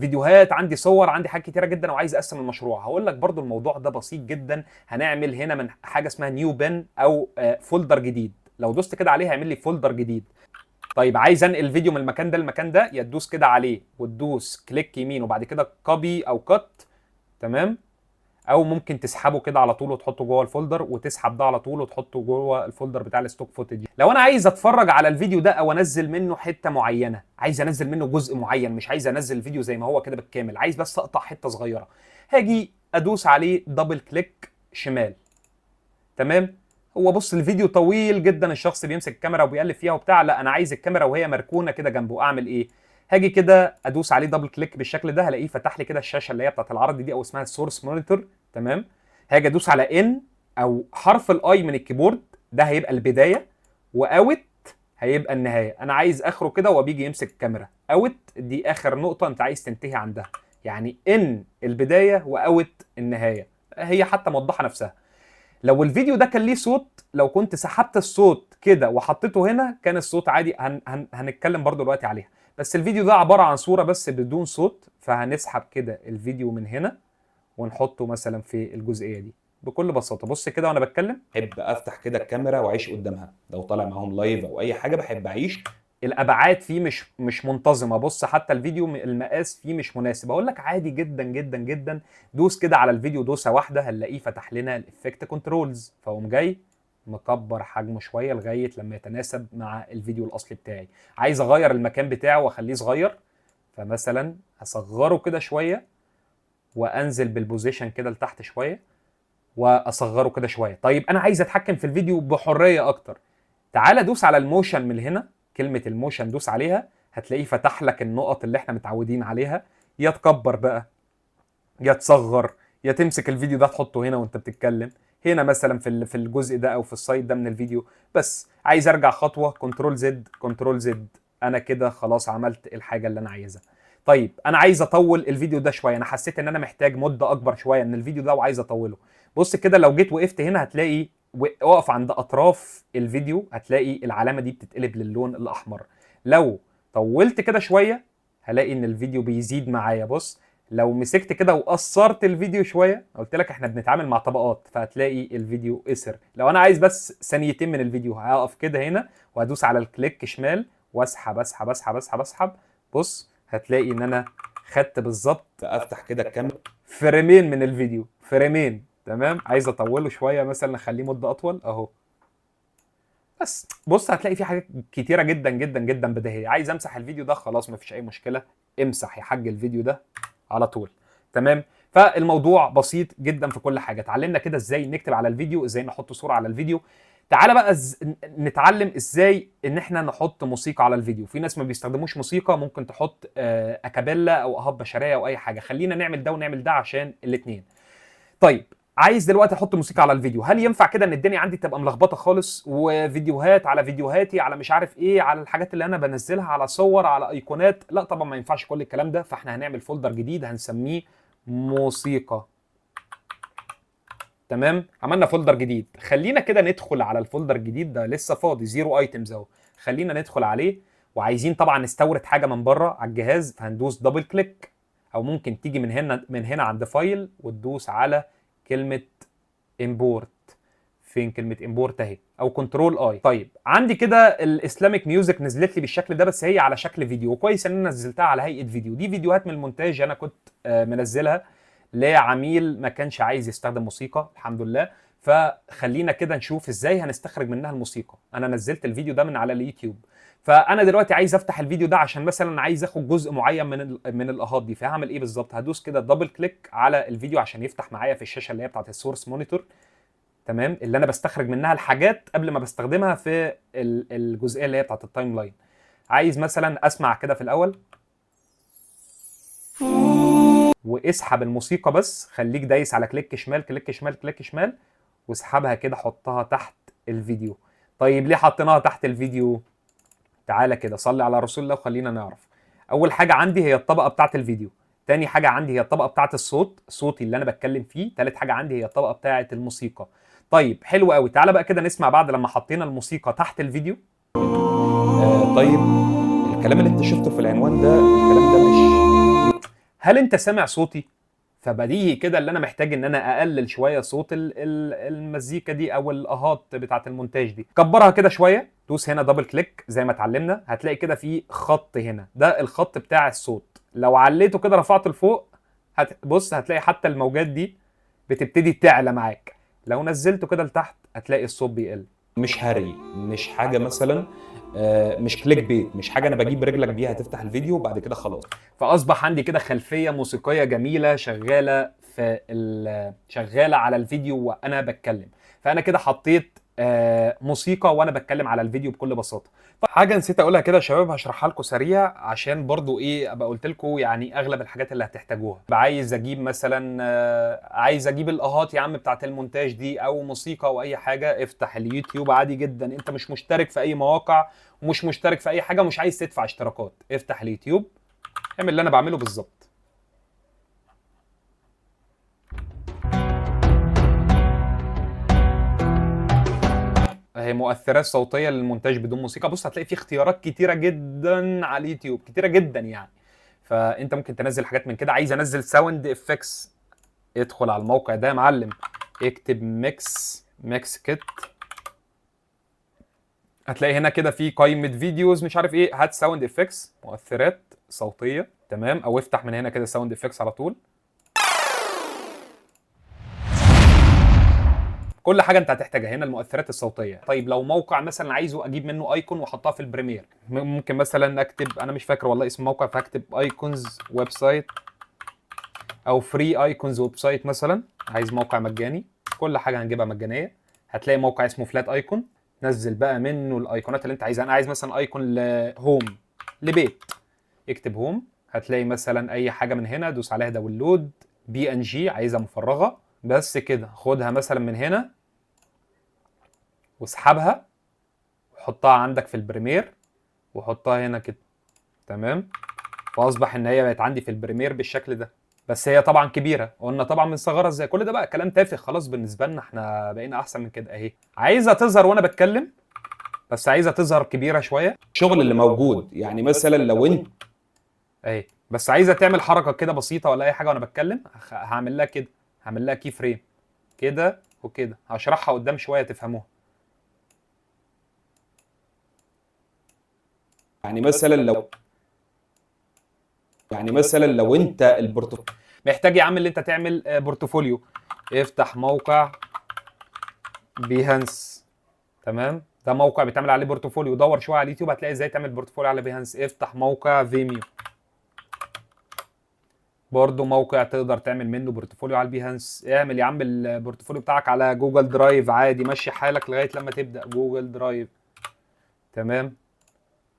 فيديوهات، عندي صور، عندي حاجات كتيره جدا وعايز اقسم المشروع. هقول لك برضه الموضوع ده بسيط جدا. هنعمل هنا من حاجه اسمها نيو بن او فولدر جديد. لو دوست كده عليه هيعمل لي فولدر جديد. طيب عايز انقل الفيديو من المكان ده للمكان ده، يا تدوس كده عليه وتدوس كليك يمين وبعد كده كوبي او كات. تمام. او ممكن تسحبه كده على طول وتحطه جوه الفولدر، وتسحب ده على طول وتحطه جوه الفولدر بتاع الستوك فوتج. لو انا عايز اتفرج على الفيديو ده او انزل منه حته معينه، عايز انزل منه جزء معين، مش عايز انزل الفيديو زي ما هو كده بالكامل، عايز بس اقطع حته صغيره، هاجي ادوس عليه دبل كليك شمال. تمام. هو بص الفيديو طويل جدا، الشخص بيمسك الكاميرا وبيقلب فيها وبتاع، لا انا عايز الكاميرا وهي مركونه كده جنبه. اعمل ايه؟ هاجي كده ادوس عليه دبل كليك بالشكل ده، هلاقيه فتح لي كده الشاشه اللي هي بتاعت العرض دي او اسمها السورس مونيتور. تمام. هاجي ادوس على ان او حرف الاي من الكيبورد، ده هيبقى البدايه، واوت هيبقى النهايه. انا عايز اخره كده وهو بيجي يمسك الكاميرا. اوت دي اخر نقطه انت عايز تنتهي عندها، يعني ان البدايه واوت النهايه. هي حتى موضحه نفسها. لو الفيديو ده كان ليه صوت، لو كنت سحبت الصوت كده وحطيته هنا كان الصوت عادي. هنتكلم برضو دلوقتي عليها. بس الفيديو ده عبارة عن صورة بس بدون صوت، فهنسحب كده الفيديو من هنا ونحطه مثلا في الجزئية دي. بكل بساطه. بص كده وانا بتكلم بحب افتح كده الكاميرا واعيش قدامها، لو طالع معاهم لايف او اي حاجه بحب اعيش. الابعاد فيه مش منتظمه. بص حتى الفيديو المقاس فيه مش مناسب. اقول لك عادي جدا جدا جدا. دوس كده على الفيديو دوسه واحده هنلاقيه فتح لنا الافكت كنترولز، فاقوم جاي مكبر حجمه شويه لغايه لما يتناسب مع الفيديو الاصلي بتاعي. عايز اغير المكان بتاعه واخليه صغير، فمثلا هصغره كده شويه وانزل بالبوزيشن كده لتحت شويه واصغره كده شويه. طيب انا عايز اتحكم في الفيديو بحريه اكتر. تعالى دوس على الموشن من هنا، كلمه الموشن دوس عليها هتلاقيه فتح لك النقط اللي احنا متعودين عليها. يا تكبر بقى يا تصغر يا تمسك الفيديو ده تحطه هنا وانت بتتكلم، هنا مثلا في الجزء ده او في السايد ده من الفيديو. بس عايز ارجع خطوه كنترول زد كنترول زد. انا كده خلاص عملت الحاجه اللي انا عايزها. طيب انا عايز اطول الفيديو ده شويه، انا حسيت ان انا محتاج مده اكبر شويه من الفيديو ده وعايز اطوله. بص كده لو جيت وقفت هنا هتلاقي اقف عند اطراف الفيديو هتلاقي العلامه دي بتتقلب للون الاحمر. لو طولت كده شويه هلاقي ان الفيديو بيزيد معايا. بص لو مسكت كده وقصرت الفيديو شويه، قلت لك احنا بنتعامل مع طبقات، فهتلاقي الفيديو قصر. لو انا عايز بس ثانيتين من الفيديو هقف كده هنا وهدوس على الكليك شمال واسحب اسحب اسحب اسحب اسحب. بص هتلاقي ان انا خدت بالظبط افتح كده الكاميرا فريمين من الفيديو، فريمين. تمام. عايز اطوله شويه مثلا اخليه مده اطول اهو. بس بص هتلاقي في حاجات كتيره جدا جدا جدا بديهيه. عايز امسح الفيديو ده خلاص مفيش اي مشكله، امسح يا حاج الفيديو ده على طول. تمام. فالموضوع بسيط جدا في كل حاجه. اتعلمنا كده ازاي نكتب على الفيديو، ازاي نحط صوره على الفيديو. تعالى بقى نتعلم ازاي ان احنا نحط موسيقى على الفيديو. في ناس ما بيستخدموش موسيقى، ممكن تحط اكابيلا او اهات بشريه او اي حاجه. خلينا نعمل ده ونعمل ده عشان الاثنين. طيب عايز دلوقتي احط موسيقى على الفيديو، هل ينفع كده ان الدنيا عندي تبقى ملخبطه خالص وفيديوهات على فيديوهاتي على مش عارف ايه على الحاجات اللي انا بنزلها على صور على ايقونات؟ لا طبعا ما ينفعش كل الكلام ده. فاحنا هنعمل فولدر جديد هنسميه موسيقى. تمام. عملنا فولدر جديد. خلينا كده ندخل على الفولدر الجديد ده لسه فاضي زيرو ايتمز اهو. خلينا ندخل عليه. وعايزين طبعا نستورد حاجه من بره على الجهاز، فهندوس دبل كليك او ممكن تيجي من هنا عند فايل وتدوس على كلمه امبورت. فين كلمه امبورت اهي، او كنترول اي. طيب عندي كده الاسلامك ميوزك نزلت لي بالشكل ده، بس هي على شكل فيديو. كويس ان انا نزلتها على هيئه فيديو. دي فيديوهات من المونتاج انا كنت منزلها لعميل ما كانش عايز يستخدم موسيقى الحمد لله. فخلينا كده نشوف ازاي هنستخرج منها الموسيقى. انا نزلت الفيديو ده من على اليوتيوب. فانا دلوقتي عايز افتح الفيديو ده عشان مثلا عايز اخد جزء معين من الاهات دي. فهعمل ايه بالظبط؟ هدوس كده دبل كليك على الفيديو عشان يفتح معايا في الشاشه اللي هي بتاعت السورس مونيتور. تمام. اللي انا بستخرج منها الحاجات قبل ما بستخدمها في الجزئيه اللي هي بتاعت التايم لاين. عايز مثلا اسمع كده في الاول واسحب الموسيقى. بس خليك دايس على كليك شمال كليك شمال كليك شمال واسحبها كده حطها تحت الفيديو. طيب ليه حطيناها تحت الفيديو؟ تعالى كده صلي على رسول الله وخلينا نعرف. اول حاجه عندي هي الطبقه بتاعت الفيديو. تاني حاجه عندي هي الطبقه بتاعت الصوت، صوتي اللي انا بتكلم فيه. تالت حاجه عندي هي الطبقه بتاعت الموسيقى. طيب حلو قوي. تعالى بقى كده نسمع بعد لما حطينا الموسيقى تحت الفيديو. طيب الكلام اللي انت شفته في العنوان ده الكلام ده مش هل انت سامع صوتي؟ فبديهي كده اللي انا محتاج ان انا اقلل شويه صوت المزيكا دي او الاهات بتاعه المونتاج دي. كبرها كده شويه. دوس هنا دبل كليك زي ما اتعلمنا. هتلاقي كده في خط هنا، ده الخط بتاع الصوت. لو عليته كده رفعته لفوق بص هتلاقي حتى الموجات دي بتبتدي تعلى معاك. لو نزلته كده لتحت هتلاقي الصوت بيقل. مش هري، مش حاجه مثلا مش كليك بيت، مش حاجه انا بجيب رجلك بيها هتفتح الفيديو وبعد كده خلاص. فاصبح عندي كده خلفيه موسيقيه جميله شغاله على الفيديو وانا بتكلم. فانا كده حطيت موسيقى وانا بتكلم على الفيديو بكل بساطه. طيب حاجه نسيت اقولها كده يا شباب هشرحها لكم سريع عشان برضو ايه ابقى قلت لكم يعني اغلب الحاجات اللي هتحتاجوها. عايز اجيب مثلا عايز اجيب الاهات يا عم بتاعت المونتاج دي او موسيقى او اي حاجه. افتح اليوتيوب عادي جدا. انت مش مشترك في اي مواقع ومش مشترك في اي حاجه ومش عايز تدفع اشتراكات، افتح اليوتيوب اعمل اللي انا بعمله بالظبط. اهي مؤثرات صوتيه للمونتاج بدون موسيقى. بص هتلاقي في اختيارات كتيره جدا على اليوتيوب، كتيره جدا يعني. فانت ممكن تنزل حاجات من كده. عايز انزل ساوند افكتس، ادخل على الموقع ده يا معلم. اكتب ميكس كيت، هتلاقي هنا كده في قائمه فيديوز مش عارف ايه، هات ساوند افكتس مؤثرات صوتيه، تمام، او افتح من هنا كده ساوند افكتس على طول. كل حاجه انت هتحتاجها هنا المؤثرات الصوتيه. طيب لو موقع مثلا عايزه اجيب منه ايكون واحطها في البريمير، ممكن مثلا اكتب، انا مش فاكر والله اسم الموقع، فاكتب ايكونز ويب سايت او فري ايكونز ويب سايت مثلا. عايز موقع مجاني، كل حاجه هنجيبها مجانيه. هتلاقي موقع اسمه فلات ايكون، نزل بقى منه الايقونات اللي انت عايزها. انا عايز مثلا ايكون لهوم، لبيت، اكتب هوم. هتلاقي مثلا اي حاجه من هنا، دوس عليها داونلود. بي ان جي عايزها مفرغه، بس كده خدها مثلا من هنا واسحبها وحطها عندك في البريمير وحطها هنا كده، تمام. فاصبح ان هي بقت عندي في البريمير بالشكل ده. بس هي طبعا كبيره، قلنا طبعا بنصغرها ازاي، كل ده بقى كلام تافه خلاص بالنسبه لنا، احنا بقينا احسن من كده اهي. عايزه تظهر وانا بتكلم، بس عايزه تظهر كبيره شويه، الشغل اللي موجود يعني مثلا لو انت اهي. بس عايزه تعمل حركه كده بسيطه ولا اي حاجه وانا بتكلم، هعمل لها كده، هعمل لها كي فريم كده وكده، هشرحها قدام شويه تفهموها. يعني مثلا لو انت البورتفوليو محتاج يا عم اللي انت تعمل بورتفوليو، افتح موقع بيهانس، تمام. ده موقع بيتعمل عليه بورتفوليو، دور شويه على اليوتيوب هتلاقي ازاي تعمل بورتفوليو على بيهانس. افتح موقع فيميو، برضه موقع تقدر تعمل منه بورتفوليو على البيهانس. اعمل يا عم البورتفوليو بتاعك على جوجل درايف عادي، مشي حالك لغايه لما تبدا جوجل درايف، تمام.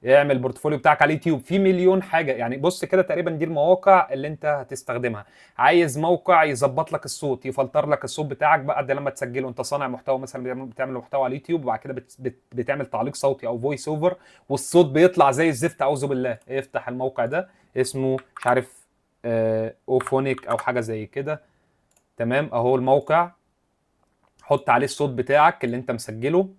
اعمل البورتفوليو بتاعك على اليوتيوب، في مليون حاجه يعني. بص كده تقريبا دي المواقع اللي انت هتستخدمها. عايز موقع يظبط لك الصوت، يفلتر لك الصوت بتاعك بقى ده لما تسجله، انت صانع محتوى مثلا بتعمل محتوى على اليوتيوب وبعد كده بتعمل تعليق صوتي او فويس اوفر والصوت بيطلع زي الزفت، اعوذ بالله. افتح الموقع ده، اسمه مش عارف اوفونيك او حاجه زي كده، تمام. اهو الموقع، حط عليه الصوت بتاعك اللي انت مسجله،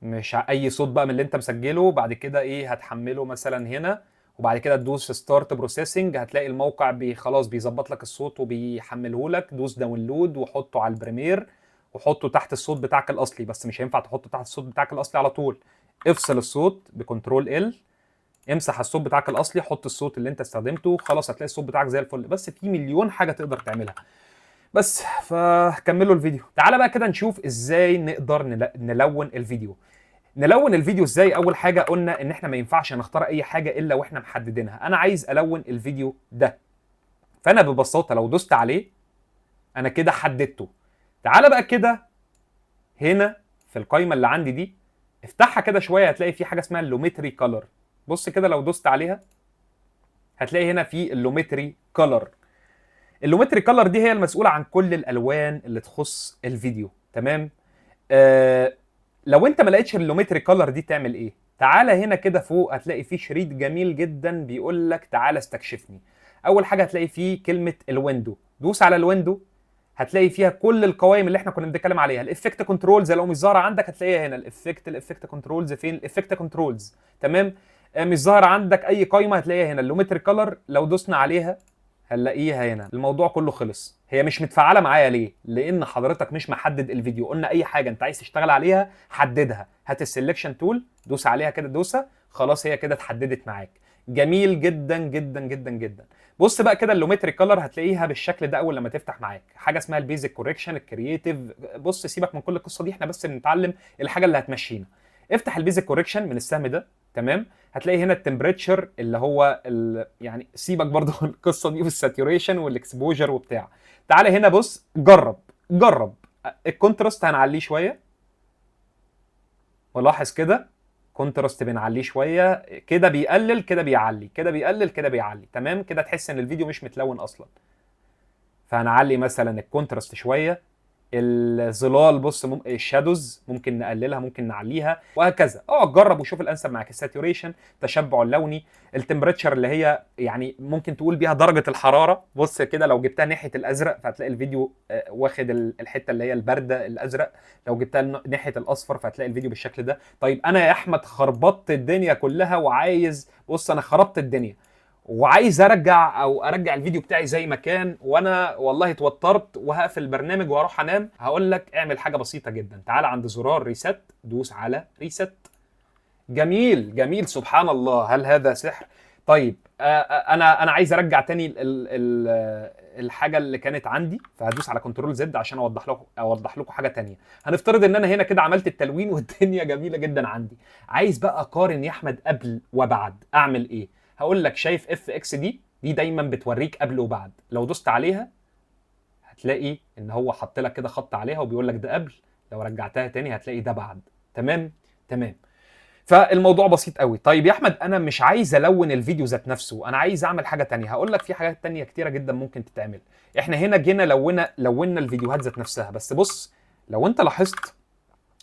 مش اي صوت بقى من اللي انت مسجله. بعد كده ايه، هتحمله مثلا هنا وبعد كده تدوس ستارت بروسيسنج، هتلاقي الموقع خلاص بيظبط لك الصوت وبيحمله لك. دوس داونلود وحطه على البريمير وحطه تحت الصوت بتاعك الاصلي، بس مش هينفع تحطه تحت الصوت بتاعك الاصلي على طول. افصل الصوت بكنترول ال، امسح الصوت بتاعك الاصلي، حط الصوت اللي انت استخدمته، خلاص هتلاقي الصوت بتاعك زي الفل. بس في مليون حاجه تقدر تعملها. بس فكملوا الفيديو. تعالى بقى كده نشوف ازاي نقدر نلون الفيديو. نلون الفيديو ازاي؟ اول حاجه قلنا ان احنا ما ينفعش نختار اي حاجه الا واحنا محددينها. انا عايز الون الفيديو ده، فانا ببساطه لو دوست عليه انا كده حددته. تعالى بقى كده هنا في القايمه اللي عندي دي، افتحها كده شويه، هتلاقي في حاجه اسمها اللومتري كولر. بص كده لو دوست عليها هتلاقي هنا في اللومتري كولر. اللومتري كولر دي هي المسؤوله عن كل الالوان اللي تخص الفيديو، تمام. لو انت ما لقيتش اللومتري كولر دي تعمل ايه؟ تعالى هنا كده فوق هتلاقي فيه شريط جميل جدا بيقول لك تعالى استكشفني. اول حاجه هتلاقي فيه كلمه الويندو، دوس على الويندو، هتلاقي فيها كل القوائم اللي احنا كنا بنتكلم عليها. الافكت كنترولز لو مش ظاهره عندك هتلاقيها هنا. الافكت كنترولز فين؟ الافكت كنترولز، تمام. مش ظاهره عندك اي قائمه هتلاقيها هنا. اللومتري كولر لو دوسنا عليها هنلاقيها هنا. الموضوع كله خلص. هي مش متفعله معايا ليه؟ لان حضرتك مش محدد الفيديو. قلنا اي حاجه انت عايز تشتغل عليها حددها. هات السلكشن تول، دوس عليها كده دوسه، خلاص هي كده اتحددت معاك. جميل جدا جدا جدا جدا. بص بقى كده اللومتري كولر هتلاقيها بالشكل ده اول لما تفتح معاك. حاجه اسمها البيزك كوريكشن، الكرييتيف. بص سيبك من كل القصه دي، احنا بس بنتعلم الحاجه اللي هتمشينا. افتح البيزك كوريكشن من السهم ده، تمام. هتلاقي هنا التمبريتشر اللي هو يعني سيبك برضو القصه دي والساتوريشن والاكسبوجر وبتاع. تعالى هنا بص، جرب الكونتراست هنعليه شويه، ولاحظ كده كونتراست بنعليه شويه، كده بيقلل كده بيعلي، كده بيقلل كده بيعلي، تمام. كده تحس ان الفيديو مش متلون اصلا. فهنعلي مثلا الكونتراست شويه. الظلال بص الشادوز ممكن نقللها ممكن نعليها وهكذا. اقعد جرب وشوف الانسب معاك. الساتوريشن، التشبع اللوني، التمبريتشر اللي هي يعني ممكن تقول بيها درجه الحراره. بص كده لو جبتها ناحيه الازرق فهتلاقي الفيديو واخد الحته اللي هي البارده الازرق. لو جبتها ناحيه الاصفر فهتلاقي الفيديو بالشكل ده. طيب انا يا احمد خربطت الدنيا كلها وعايز، بص انا خربت الدنيا وعايز ارجع الفيديو بتاعي زي ما كان، وانا والله اتوترت وهقفل البرنامج واروح انام، هقول لك اعمل حاجه بسيطه جدا. تعال عند زرار ريست، دوس على ريست. جميل جميل، سبحان الله، هل هذا سحر؟ طيب انا عايز ارجع تاني الحاجه اللي كانت عندي، فهدوس على كنترول زد عشان اوضح لكم حاجه تانية. هنفترض ان انا هنا كده عملت التلوين والدنيا جميله جدا عندي. عايز بقى اقارن يا احمد قبل وبعد، اعمل ايه؟ هقول لك شايف اف اكس دي دايما بتوريك قبل وبعد. لو دوست عليها هتلاقي ان هو حط لك كده خط عليها وبيقول لك ده قبل، لو رجعتها تاني هتلاقي ده بعد. تمام تمام. فالموضوع بسيط قوي. طيب يا احمد انا مش عايز الون الفيديو ذات نفسه، انا عايز اعمل حاجه تانية. هقول لك في حاجات تانية كتيره جدا ممكن تتعمل. احنا هنا جينا لونا الفيديوهات ذات نفسها، بس بص لو انت لاحظت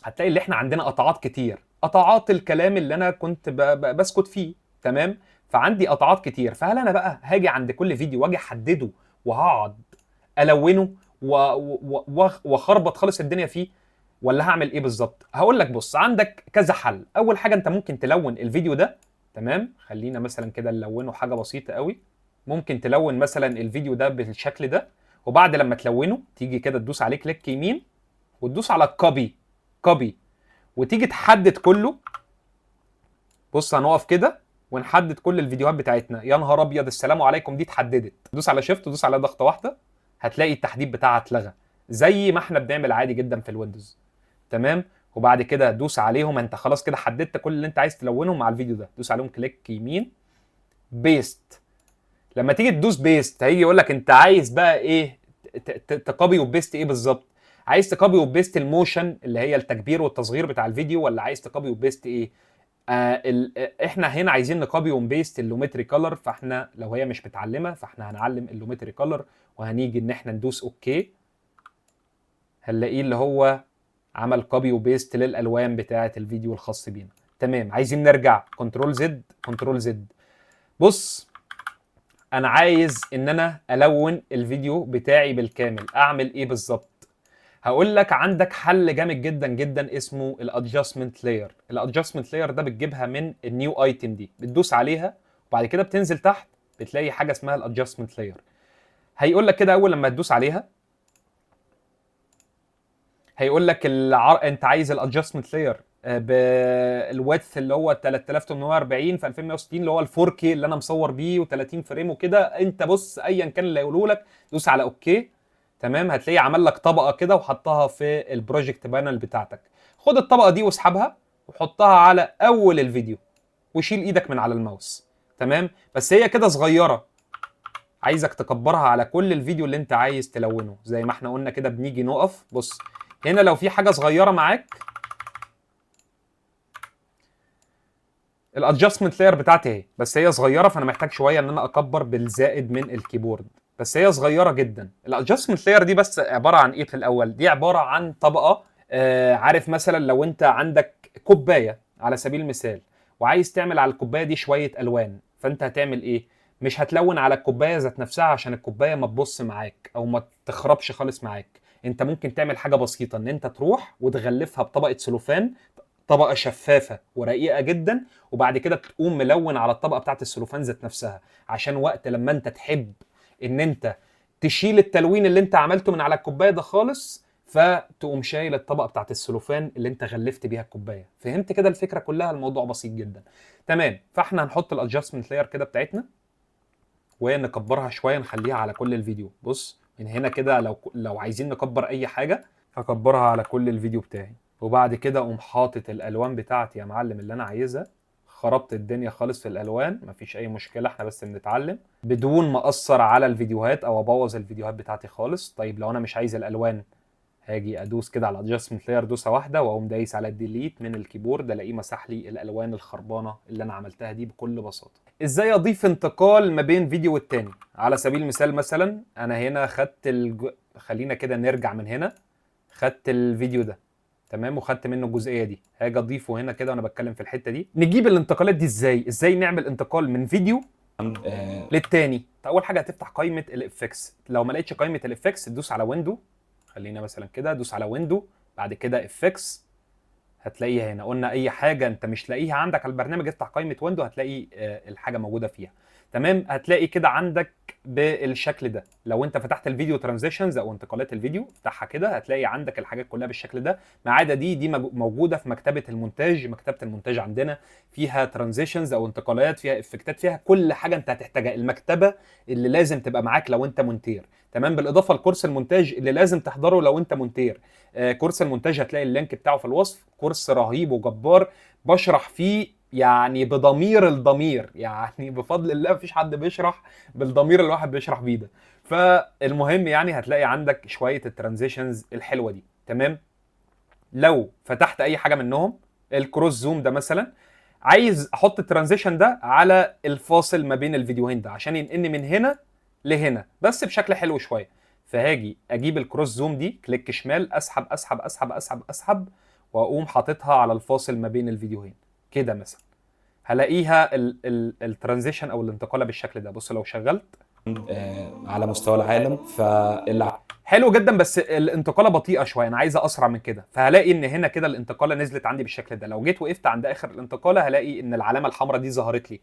هتلاقي اللي احنا عندنا قطعات كتير، قطعات الكلام اللي انا كنت بسكت فيه. تمام. فعندي قطعات كتير، فهل انا بقى هاجي عند كل فيديو واجي احدده وهقعد الونه واخربط خالص الدنيا فيه، ولا هعمل ايه بالظبط؟ هقول لك بص، عندك كذا حل. اول حاجه انت ممكن تلون الفيديو ده. تمام. خلينا مثلا كده نلونه حاجه بسيطه قوي. ممكن تلون مثلا الفيديو ده بالشكل ده، وبعد لما تلونه تيجي كده تدوس عليه كليك يمين وتدوس على كوبي وتيجي تحدد كله. بص هنقف كده ونحدد كل الفيديوهات بتاعتنا. يا نهار ابيض، السلام عليكم، دي اتحددت. دوس على شيفت ودوس على ضغطه واحده هتلاقي التحديد بتاعها اتلغى زي ما احنا بنعمل عادي جدا في الويندوز. تمام. وبعد كده دوس عليهم، انت خلاص كده حددت كل اللي انت عايز تلونهم مع الفيديو ده. دوس عليهم كليك يمين، بيست. لما تيجي تدوس بيست هيجي يقول لك انت عايز بقى ايه، تكوبي وبيست ايه بالظبط؟ عايز تكوبي وبيست الموشن اللي هي التكبير والتصغير بتاع الفيديو، ولا عايز تكوبي وبيست ايه؟ احنا هنا عايزين نكوبي وبيست اللومتري كولر، فاحنا لو هي مش متعلمه فاحنا هنعلم اللومتري كولر، وهنيجي ان احنا ندوس اوكي. هنلاقيه اللي هو عمل كوبي وبيست للالوان بتاعه الفيديو الخاص بينا. تمام. عايزين نرجع، كنترول زد كنترول زد. بص انا عايز ان انا الون الفيديو بتاعي بالكامل، اعمل ايه بالظبط؟ هقول لك عندك حل جامد جدا جدا اسمه الادجستمنت لاير. الادجستمنت لاير ده بتجيبها من النيو ايتم دي، بتدوس عليها وبعد كده بتنزل تحت بتلاقي حاجه اسمها الادجستمنت لاير. هيقول لك كده اول لما تدوس عليها هيقول لك انت عايز الادجستمنت لاير بالويدث اللي هو 3840 في 2160 اللي هو ال 4K اللي انا مصور بيه و30 فريم وكده. انت بص ايا كان اللي هيقوله لك دوس على اوكي. تمام. هتلاقيه عمل لك طبقه كده وحطها في البروجكت بانل بتاعتك. خد الطبقه دي واسحبها وحطها على اول الفيديو وشيل ايدك من على الماوس. تمام. بس هي كده صغيره، عايزك تكبرها على كل الفيديو اللي انت عايز تلونه. زي ما احنا قلنا كده بنيجي نقف. بص هنا لو في حاجه صغيره معاك، الادجستمنت لاير بتاعتي اهي، بس هي صغيره فانا محتاج شويه ان انا اكبر بالزائد من الكيبورد، بس هي صغيره جدا. الادجستمنت لاير دي بس عباره عن ايه في الاول؟ دي عباره عن طبقه. عارف مثلا لو انت عندك كوبايه على سبيل المثال وعايز تعمل على الكوبايه دي شويه الوان، فانت هتعمل ايه؟ مش هتلون على الكوبايه ذات نفسها عشان الكوبايه ما تبص معاك او ما تخربش خالص معاك. انت ممكن تعمل حاجه بسيطه، ان انت تروح وتغلفها بطبقه سلوفان، طبقه شفافه ورقيقه جدا، وبعد كده تقوم ملون على الطبقه بتاعت السلوفان ذات نفسها، عشان وقت لما انت تحب ان انت تشيل التلوين اللي انت عملته من على الكوبايه ده خالص، فتقوم شايل الطبقه بتاعت السلوفان اللي انت غلفت بيها الكوبايه. فهمت كده الفكره كلها؟ الموضوع بسيط جدا. تمام. فاحنا هنحط الادجستمنت لاير كده بتاعتنا ونكبرها شويه، نخليها على كل الفيديو. بص من هنا كده لو عايزين نكبر اي حاجه هكبرها على كل الفيديو بتاعي، وبعد كده اقوم حاطط الالوان بتاعتي يا معلم اللي انا عايزها. خربت الدنيا خالص في الالوان، مفيش اي مشكله، احنا بس بنتعلم بدون ما اثر على الفيديوهات او ابوظ الفيديوهات بتاعتي خالص. طيب لو انا مش عايز الالوان هاجي ادوس كده على ادجستمنت لاير دوسه واحده واقوم دايس على الديليت من الكيبورد، الاقيه مسح لي الالوان الخربانه اللي انا عملتها دي بكل بساطه. ازاي اضيف انتقال ما بين فيديو والتاني؟ على سبيل المثال مثلا انا هنا خدت خلينا كده نرجع من هنا، خدت الفيديو ده تمام وخدت منه الجزئيه دي، هاجي اضيفه هنا كده وانا بتكلم في الحته دي. نجيب الانتقالات دي ازاي نعمل انتقال من فيديو للتاني؟ اول حاجه هتفتح قائمه الافكس، لو ما لقيتش قائمه الافكس تدوس على ويندو، خلينا مثلا كده دوس على ويندو بعد كده افكس، هتلاقيها هنا. قلنا اي حاجه انت مش لاقيها عندك على البرنامج افتح قائمه ويندو هتلاقي الحاجه موجوده فيها. تمام. هتلاقي كده عندك بالشكل ده. لو انت فتحت الفيديو ترانزيشنز او انتقالات الفيديو، افتحها كده، هتلاقي عندك الحاجات كلها بالشكل ده، ما عدا دي موجوده في مكتبه المونتاج. مكتبه المونتاج عندنا فيها ترانزيشنز او انتقالات، فيها افكتات، فيها كل حاجه انت هتحتاجها، المكتبه اللي لازم تبقى معاك لو انت مونتير. تمام. بالاضافه لكورس المونتاج اللي لازم تحضره لو انت مونتير. كورس المونتاج هتلاقي اللينك بتاعه في الوصف. كورس رهيب وجبار، بشرح فيه يعني بضمير الضمير، يعني بفضل الله مفيش حد بيشرح بالضمير اللي الواحد بيشرح بيه ده. فالمهم يعني هتلاقي عندك شويه الترانزيشنز الحلوه دي. تمام. لو فتحت اي حاجه منهم، الكروس زوم ده مثلا، عايز احط الترانزيشن ده على الفاصل ما بين الفيديوهين ده عشان ينقلني من هنا لهنا بس بشكل حلو شويه. فهاجي اجيب الكروس زوم دي، كليك شمال، اسحب اسحب اسحب اسحب اسحب، واقوم حاططها على الفاصل ما بين الفيديوهين كده مثلا. هلاقيها الترانزيشن او الانتقاله بالشكل ده. بص لو شغلت على مستوى العالم. حلو جدا، بس الانتقاله بطيئه شويه، انا عايزه اسرع من كده. فهلاقي ان هنا كده الانتقاله نزلت عندي بالشكل ده. لو جيت وقفت عند اخر الانتقاله هلاقي ان العلامه الحمراء دي ظهرت لي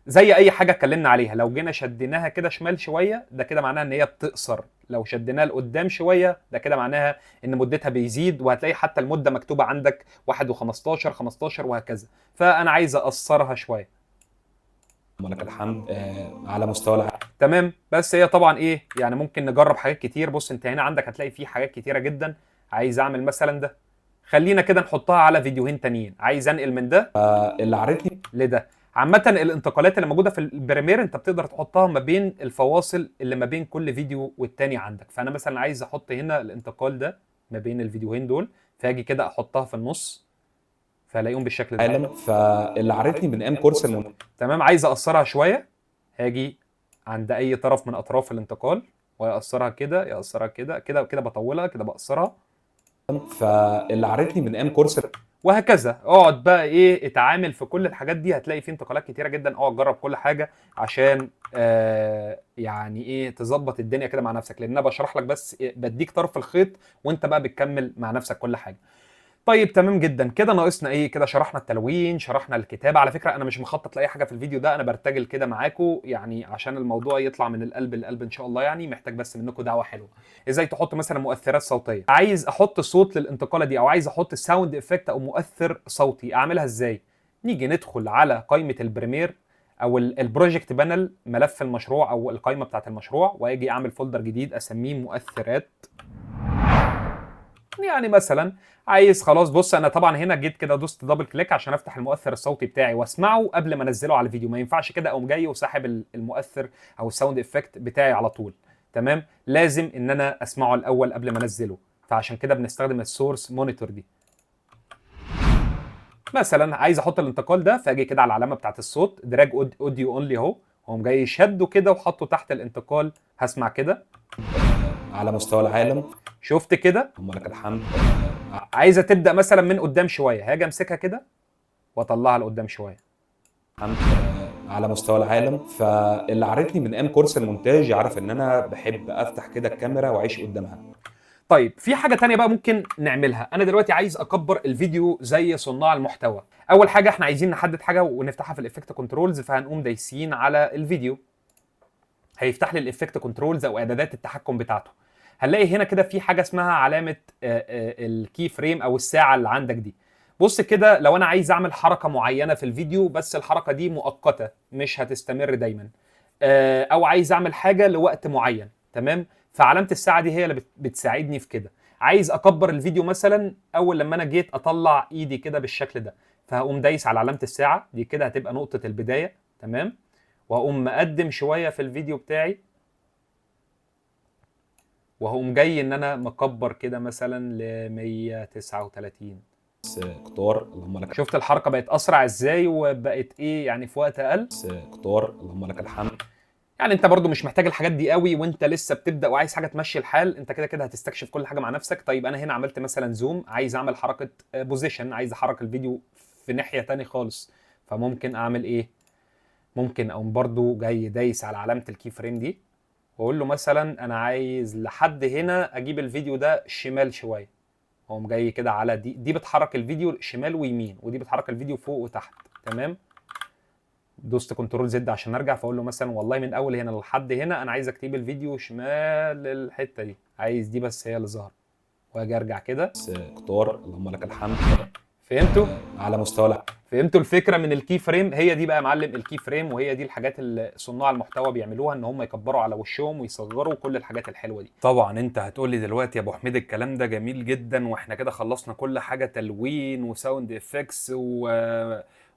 زي اي حاجه اتكلمنا عليها. لو جينا شديناها كده شمال شويه ده كده معناها ان هي بتقصر، لو شديناها لقدام شويه ده كده معناها ان مدتها بيزيد، وهتلاقي حتى المده مكتوبه عندك 1 و15 15 وهكذا. فانا عايز اقصرها شويه. لك الحمد على مستوى العالم. تمام. بس هي طبعا ايه يعني، ممكن نجرب حاجات كتير. بص انت هنا عندك هتلاقي فيه حاجات كتيره جدا. عايز اعمل مثلا ده، خلينا كده نحطها على فيديوهين تانيين. عايز انقل من ده اللي عارفني لده. عامة الانتقالات اللي موجودة في البريمير انت بتقدر تحطها ما بين الفواصل اللي ما بين كل فيديو والتاني عندك. فانا مثلا عايز احط هنا الانتقال ده ما بين الفيديوهين دول، فاجي كده احطها في النص فهلاقيهم بالشكل ده. عالم. فاللي عارفني من ايام كورس تمام. عايز اقصرها شوية، هاجي عند اي طرف من اطراف الانتقال ويقصرها كده، يقصرها كده كده كده، بطولها كده، بقصرها. فاللي عارفني من ايام كورس وهكذا. اقعد بقى ايه، اتعامل في كل الحاجات دي، هتلاقي فيه انتقالات كتيره جدا. اقعد جرب كل حاجه عشان يعني ايه تظبط الدنيا كده مع نفسك، لان انا بشرح لك بس إيه، بديك طرف الخيط وانت بقى بتكمل مع نفسك كل حاجه. طيب تمام جدا كده. ناقصنا ايه كده؟ شرحنا التلوين، شرحنا الكتابه. على فكره انا مش مخطط لاي حاجه في الفيديو ده، انا برتجل كده معاكم يعني عشان الموضوع يطلع من القلب للقلب ان شاء الله. يعني محتاج بس منكم دعوه حلوه. ازاي تحط مثلا مؤثرات صوتيه؟ عايز احط صوت للانتقاله دي، او عايز احط ساوند افكت او مؤثر صوتي، اعملها ازاي؟ نيجي ندخل على قائمه البريمير او البروجكت بانل، ملف المشروع او القائمه بتاعه المشروع، واجي اعمل فولدر جديد اسميه مؤثرات. يعني مثلا عايز خلاص، بص انا طبعا هنا جيت كده دوست دبل كليك عشان افتح المؤثر الصوتي بتاعي واسمعه قبل ما انزله على الفيديو. ما ينفعش كده اقوم جاي وساحب المؤثر او الساوند افكت بتاعي على طول. تمام. لازم ان انا اسمعه الاول قبل ما انزله، فعشان كده بنستخدم السورس مونيتور دي. مثلا عايز احط الانتقال ده، فاجي كده على العلامه بتاعت الصوت، دراج اوديو اونلي اهو، واقوم جاي شده كده وحطه تحت الانتقال. هسمع كده على مستوى العالم. شفت كده؟ لك الحمد. عايزه تبدا مثلا من قدام شويه، هاجي امسكها كده واطلعها لقدام شويه. على مستوى العالم. فاللي عارفني من ايام كورس المونتاج يعرف ان انا بحب افتح كده الكاميرا واعيش قدامها. طيب في حاجه تانية بقى ممكن نعملها. انا دلوقتي عايز اكبر الفيديو زي صناع المحتوى. اول حاجه احنا عايزين نحدد حاجه ونفتحها في الافكت كنترولز، فهنقوم دايسين على الفيديو، هيفتح لي الافكت كنترولز او اعدادات التحكم بتاعته. هنلاقي هنا كده في حاجه اسمها علامه الكي فريم او الساعه اللي عندك دي. بص كده، لو انا عايز اعمل حركه معينه في الفيديو بس الحركه دي مؤقته مش هتستمر دايما، او عايز اعمل حاجه لوقت معين، تمام، فعلامه الساعه دي هي اللي بتساعدني في كده. عايز اكبر الفيديو مثلا، اول لما انا جيت اطلع ايدي كده بالشكل ده، فهقوم دايس على علامه الساعه دي كده، هتبقى نقطه البدايه، تمام، وهقوم مقدم شويه في الفيديو بتاعي، وهقوم جاي ان انا مكبر كده مثلا ل 139. كتار اللهم لك. شفت الحركه بقت اسرع ازاي وبقت ايه يعني في وقت اقل؟ كتار اللهم لك الحمد. يعني انت برضو مش محتاج الحاجات دي قوي وانت لسه بتبدا وعايز حاجه تمشي الحال، انت كده كده هتستكشف كل حاجه مع نفسك. طيب انا هنا عملت مثلا زوم، عايز اعمل حركه بوزيشن، عايز احرك الفيديو في ناحيه تاني خالص، فممكن اعمل ايه؟ ممكن اقوم برضو جاي دايس على علامه الكي فريم دي، واقول له مثلا انا عايز لحد هنا اجيب الفيديو ده شمال شويه، اقوم جاي كده على دي بتحرك الفيديو شمال ويمين، ودي بتحرك الفيديو فوق وتحت، تمام. دوست كنترول زد عشان ارجع، فاقول له مثلا والله من اول هنا لحد هنا انا عايزك تجيب الفيديو شمال الحته دي، عايز دي بس هي اللي ظهرت، واجي ارجع كده. بس اختار اللهم لك الحمد. فهمتوا؟ على مستوى فهمتوا الفكره من الكي فريم؟ هي دي بقى يا معلم الكي فريم، وهي دي الحاجات اللي صناع المحتوى بيعملوها، ان هم يكبروا على وشهم ويصغروا كل الحاجات الحلوه دي. طبعا انت هتقول لي دلوقتي يا ابو حميد الكلام ده جميل جدا، واحنا كده خلصنا كل حاجه، تلوين وساوند افكتس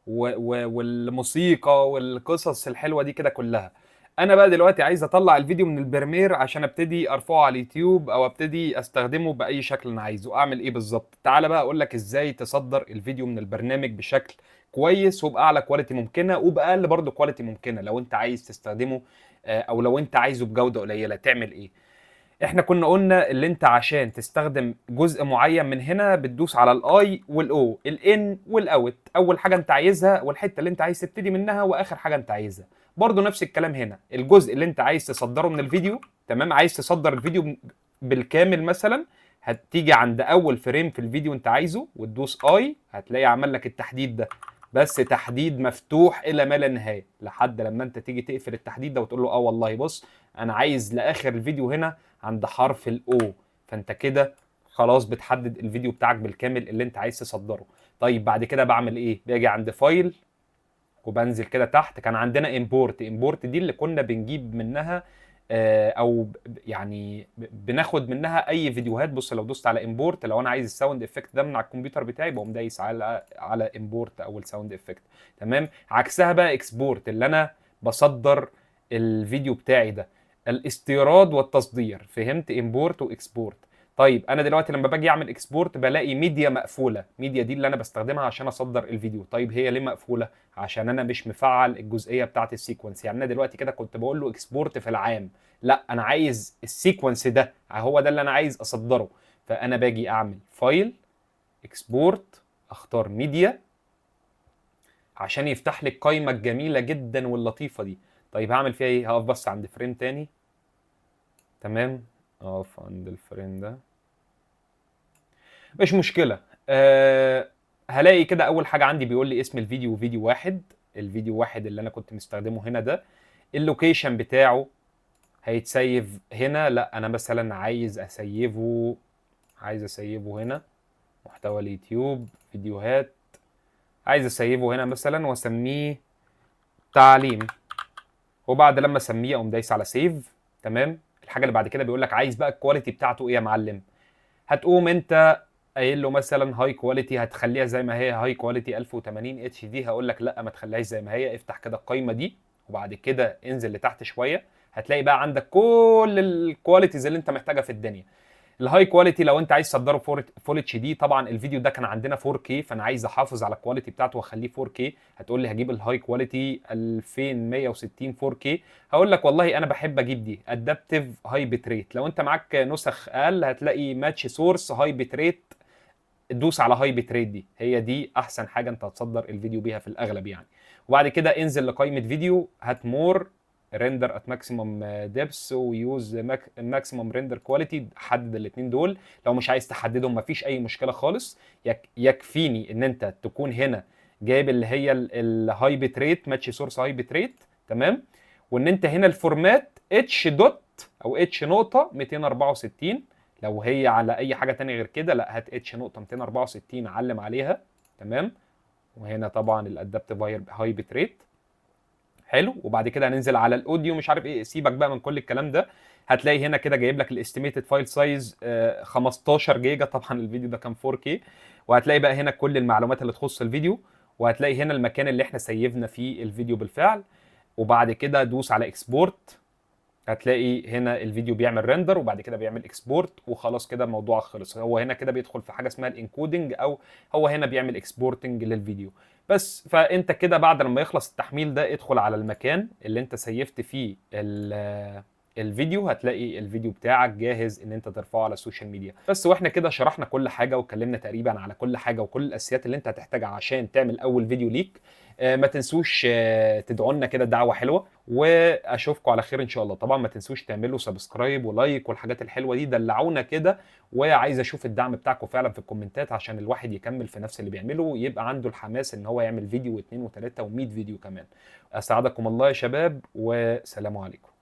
والموسيقى والقصص الحلوه دي كده كلها. انا بقى دلوقتي عايز اطلع الفيديو من البريمير عشان ابتدي ارفعه على اليوتيوب او ابتدي استخدمه باي شكل انا عايزه. اعمل ايه بالظبط؟ تعالى بقى اقول لك ازاي تصدر الفيديو من البرنامج بشكل كويس وباعلى كواليتي ممكنه وباقل برضه كواليتي ممكنه لو انت عايز تستخدمه، او لو انت عايزه بجوده قليله تعمل ايه. احنا كنا قلنا اللي انت عشان تستخدم جزء معين من هنا بتدوس على الاي والاو، الان والاوت، اول حاجه انت عايزها والحته اللي انت عايز تبتدي منها واخر حاجه انت عايزها. برضو نفس الكلام هنا، الجزء اللي انت عايز تصدره من الفيديو، تمام، عايز تصدر الفيديو بالكامل مثلا، هتيجي عند اول فريم في الفيديو انت عايزه وتدوس اي، هتلاقي عمل لك التحديد ده، بس تحديد مفتوح الى ما لا نهايه، لحد لما انت تيجي تقفل التحديد ده وتقول له اه والله بص انا عايز لاخر الفيديو هنا عند حرف الاو، فانت كده خلاص بتحدد الفيديو بتاعك بالكامل اللي انت عايز تصدره. طيب بعد كده بعمل ايه؟ باجي عند فايل وبنزل كده تحت، كان عندنا امبورت دي اللي كنا بنجيب منها او يعني بناخد منها اي فيديوهات. بص لو دوست على امبورت، لو انا عايز الساوند افكت ده من على الكمبيوتر بتاعي بقوم دايس على امبورت او الساوند افكت، تمام. عكسها بقى اكسبورت اللي انا بصدر الفيديو بتاعي ده، الاستيراد والتصدير. فهمت؟ امبورت واكسبورت. طيب انا دلوقتي لما باجي اعمل اكسبورت بلاقي ميديا مقفوله، ميديا دي اللي انا بستخدمها عشان اصدر الفيديو. طيب هي ليه مقفوله؟ عشان انا مش مفعل الجزئيه بتاعه السيكونس. يعني انا دلوقتي كده كنت بقول له اكسبورت في العام، لا انا عايز السيكونس ده، هو ده اللي انا عايز اصدره. فانا باجي اعمل فايل اكسبورت، اختار ميديا عشان يفتح لي القايمه الجميله جدا واللطيفه دي. طيب هعمل فيها ايه؟ هقف بس عند فريم تاني، تمام، اقف عند الفريم ده مش مشكله. هلاقي كده اول حاجه عندي بيقول لي اسم الفيديو فيديو واحد، الفيديو واحد اللي انا كنت مستخدمه هنا ده. اللوكيشن بتاعه هيتسيف هنا، لا انا مثلا عايز اسيفه هنا محتوى اليوتيوب فيديوهات، عايز اسيفه هنا مثلا واسميه تعليم، وبعد لما اسميه اقوم دايس على سيف، تمام. الحاجه اللي بعد كده بيقول لك عايز بقى الكواليتي بتاعته ايه يا معلم. هتقوم انت قايل له مثلا هاي كواليتي، هتخليها زي ما هي هاي كواليتي 1080 اتش دي، هقول لك لا ما تخليهاش زي ما هي، افتح كده القايمه دي وبعد كده انزل لتحت شويه، هتلاقي بقى عندك كل الكواليتيز اللي انت محتاجها في الدنيا. الهاي كواليتي لو انت عايز تصدره فول اتش دي، طبعا الفيديو ده كان عندنا 4K فانا عايز احافظ على الكواليتي بتاعته واخليه 4K. هتقول لي هجيب الهاي كواليتي 2160 4K، هقول لك والله انا بحب اجيب دي ادابتيف هاي بت ريت. لو انت معاك نسخ اقل هتلاقي ماتش سورس هاي بت ريت، دوس على هاي بت ريت دي، هي دي احسن حاجه انت هتصدر الفيديو بيها في الاغلب يعني. وبعد كده انزل لقائمه فيديو، هات مور ريندر ات ماكسيمم ديبس ويوز ماكسيمم ريندر كواليتي، حدد الاثنين دول. لو مش عايز تحددهم مفيش اي مشكله خالص، يكفيني ان انت تكون هنا جايب اللي هي الهاي بت ريت ماتش سورس هاي بت ريت، تمام. وان انت هنا الفورمات اتش دوت او اتش نقطه 264، لو هي على اي حاجه تانية غير كده لا هات اتش نقطه 264 علم عليها، تمام. وهنا طبعا الادابتيف هاي بت ريت، حلو. وبعد كده هننزل على الاوديو مش عارف ايه، سيبك بقى من كل الكلام ده. هتلاقي هنا كده جايب لك الاستيميتد فايل سايز 15 جيجا، طبعا الفيديو ده كان 4K. وهتلاقي بقى هنا كل المعلومات اللي تخص الفيديو، وهتلاقي هنا المكان اللي احنا سيفنا فيه الفيديو بالفعل. وبعد كده دوس على اكسبورت، هتلاقي هنا الفيديو بيعمل ريندر وبعد كده بيعمل اكسبورت وخلاص كده الموضوع خلص. هو هنا كده بيدخل في حاجه اسمها الانكودنج، او هو هنا بيعمل اكسبورتنج للفيديو بس. فانت كده بعد لما يخلص التحميل ده ادخل على المكان اللي انت سيفت فيه الفيديو هتلاقي الفيديو بتاعك جاهز ان انت ترفعه على السوشيال ميديا بس. واحنا كده شرحنا كل حاجه واتكلمنا تقريبا على كل حاجه وكل الاساسيات اللي انت هتحتاجها عشان تعمل اول فيديو ليك. ما تنسوش تدعوا لنا كده دعوه حلوه، واشوفكم على خير ان شاء الله. طبعا ما تنسوش تعملوا سبسكرايب ولايك والحاجات الحلوه دي، دلعونا كده. وعايز اشوف الدعم بتاعكم فعلا في الكومنتات عشان الواحد يكمل في نفس اللي بيعمله ويبقى عنده الحماس ان هو يعمل فيديو واثنين وثلاثه و100 فيديو كمان. اسعدكم الله يا شباب، وسلام عليكم.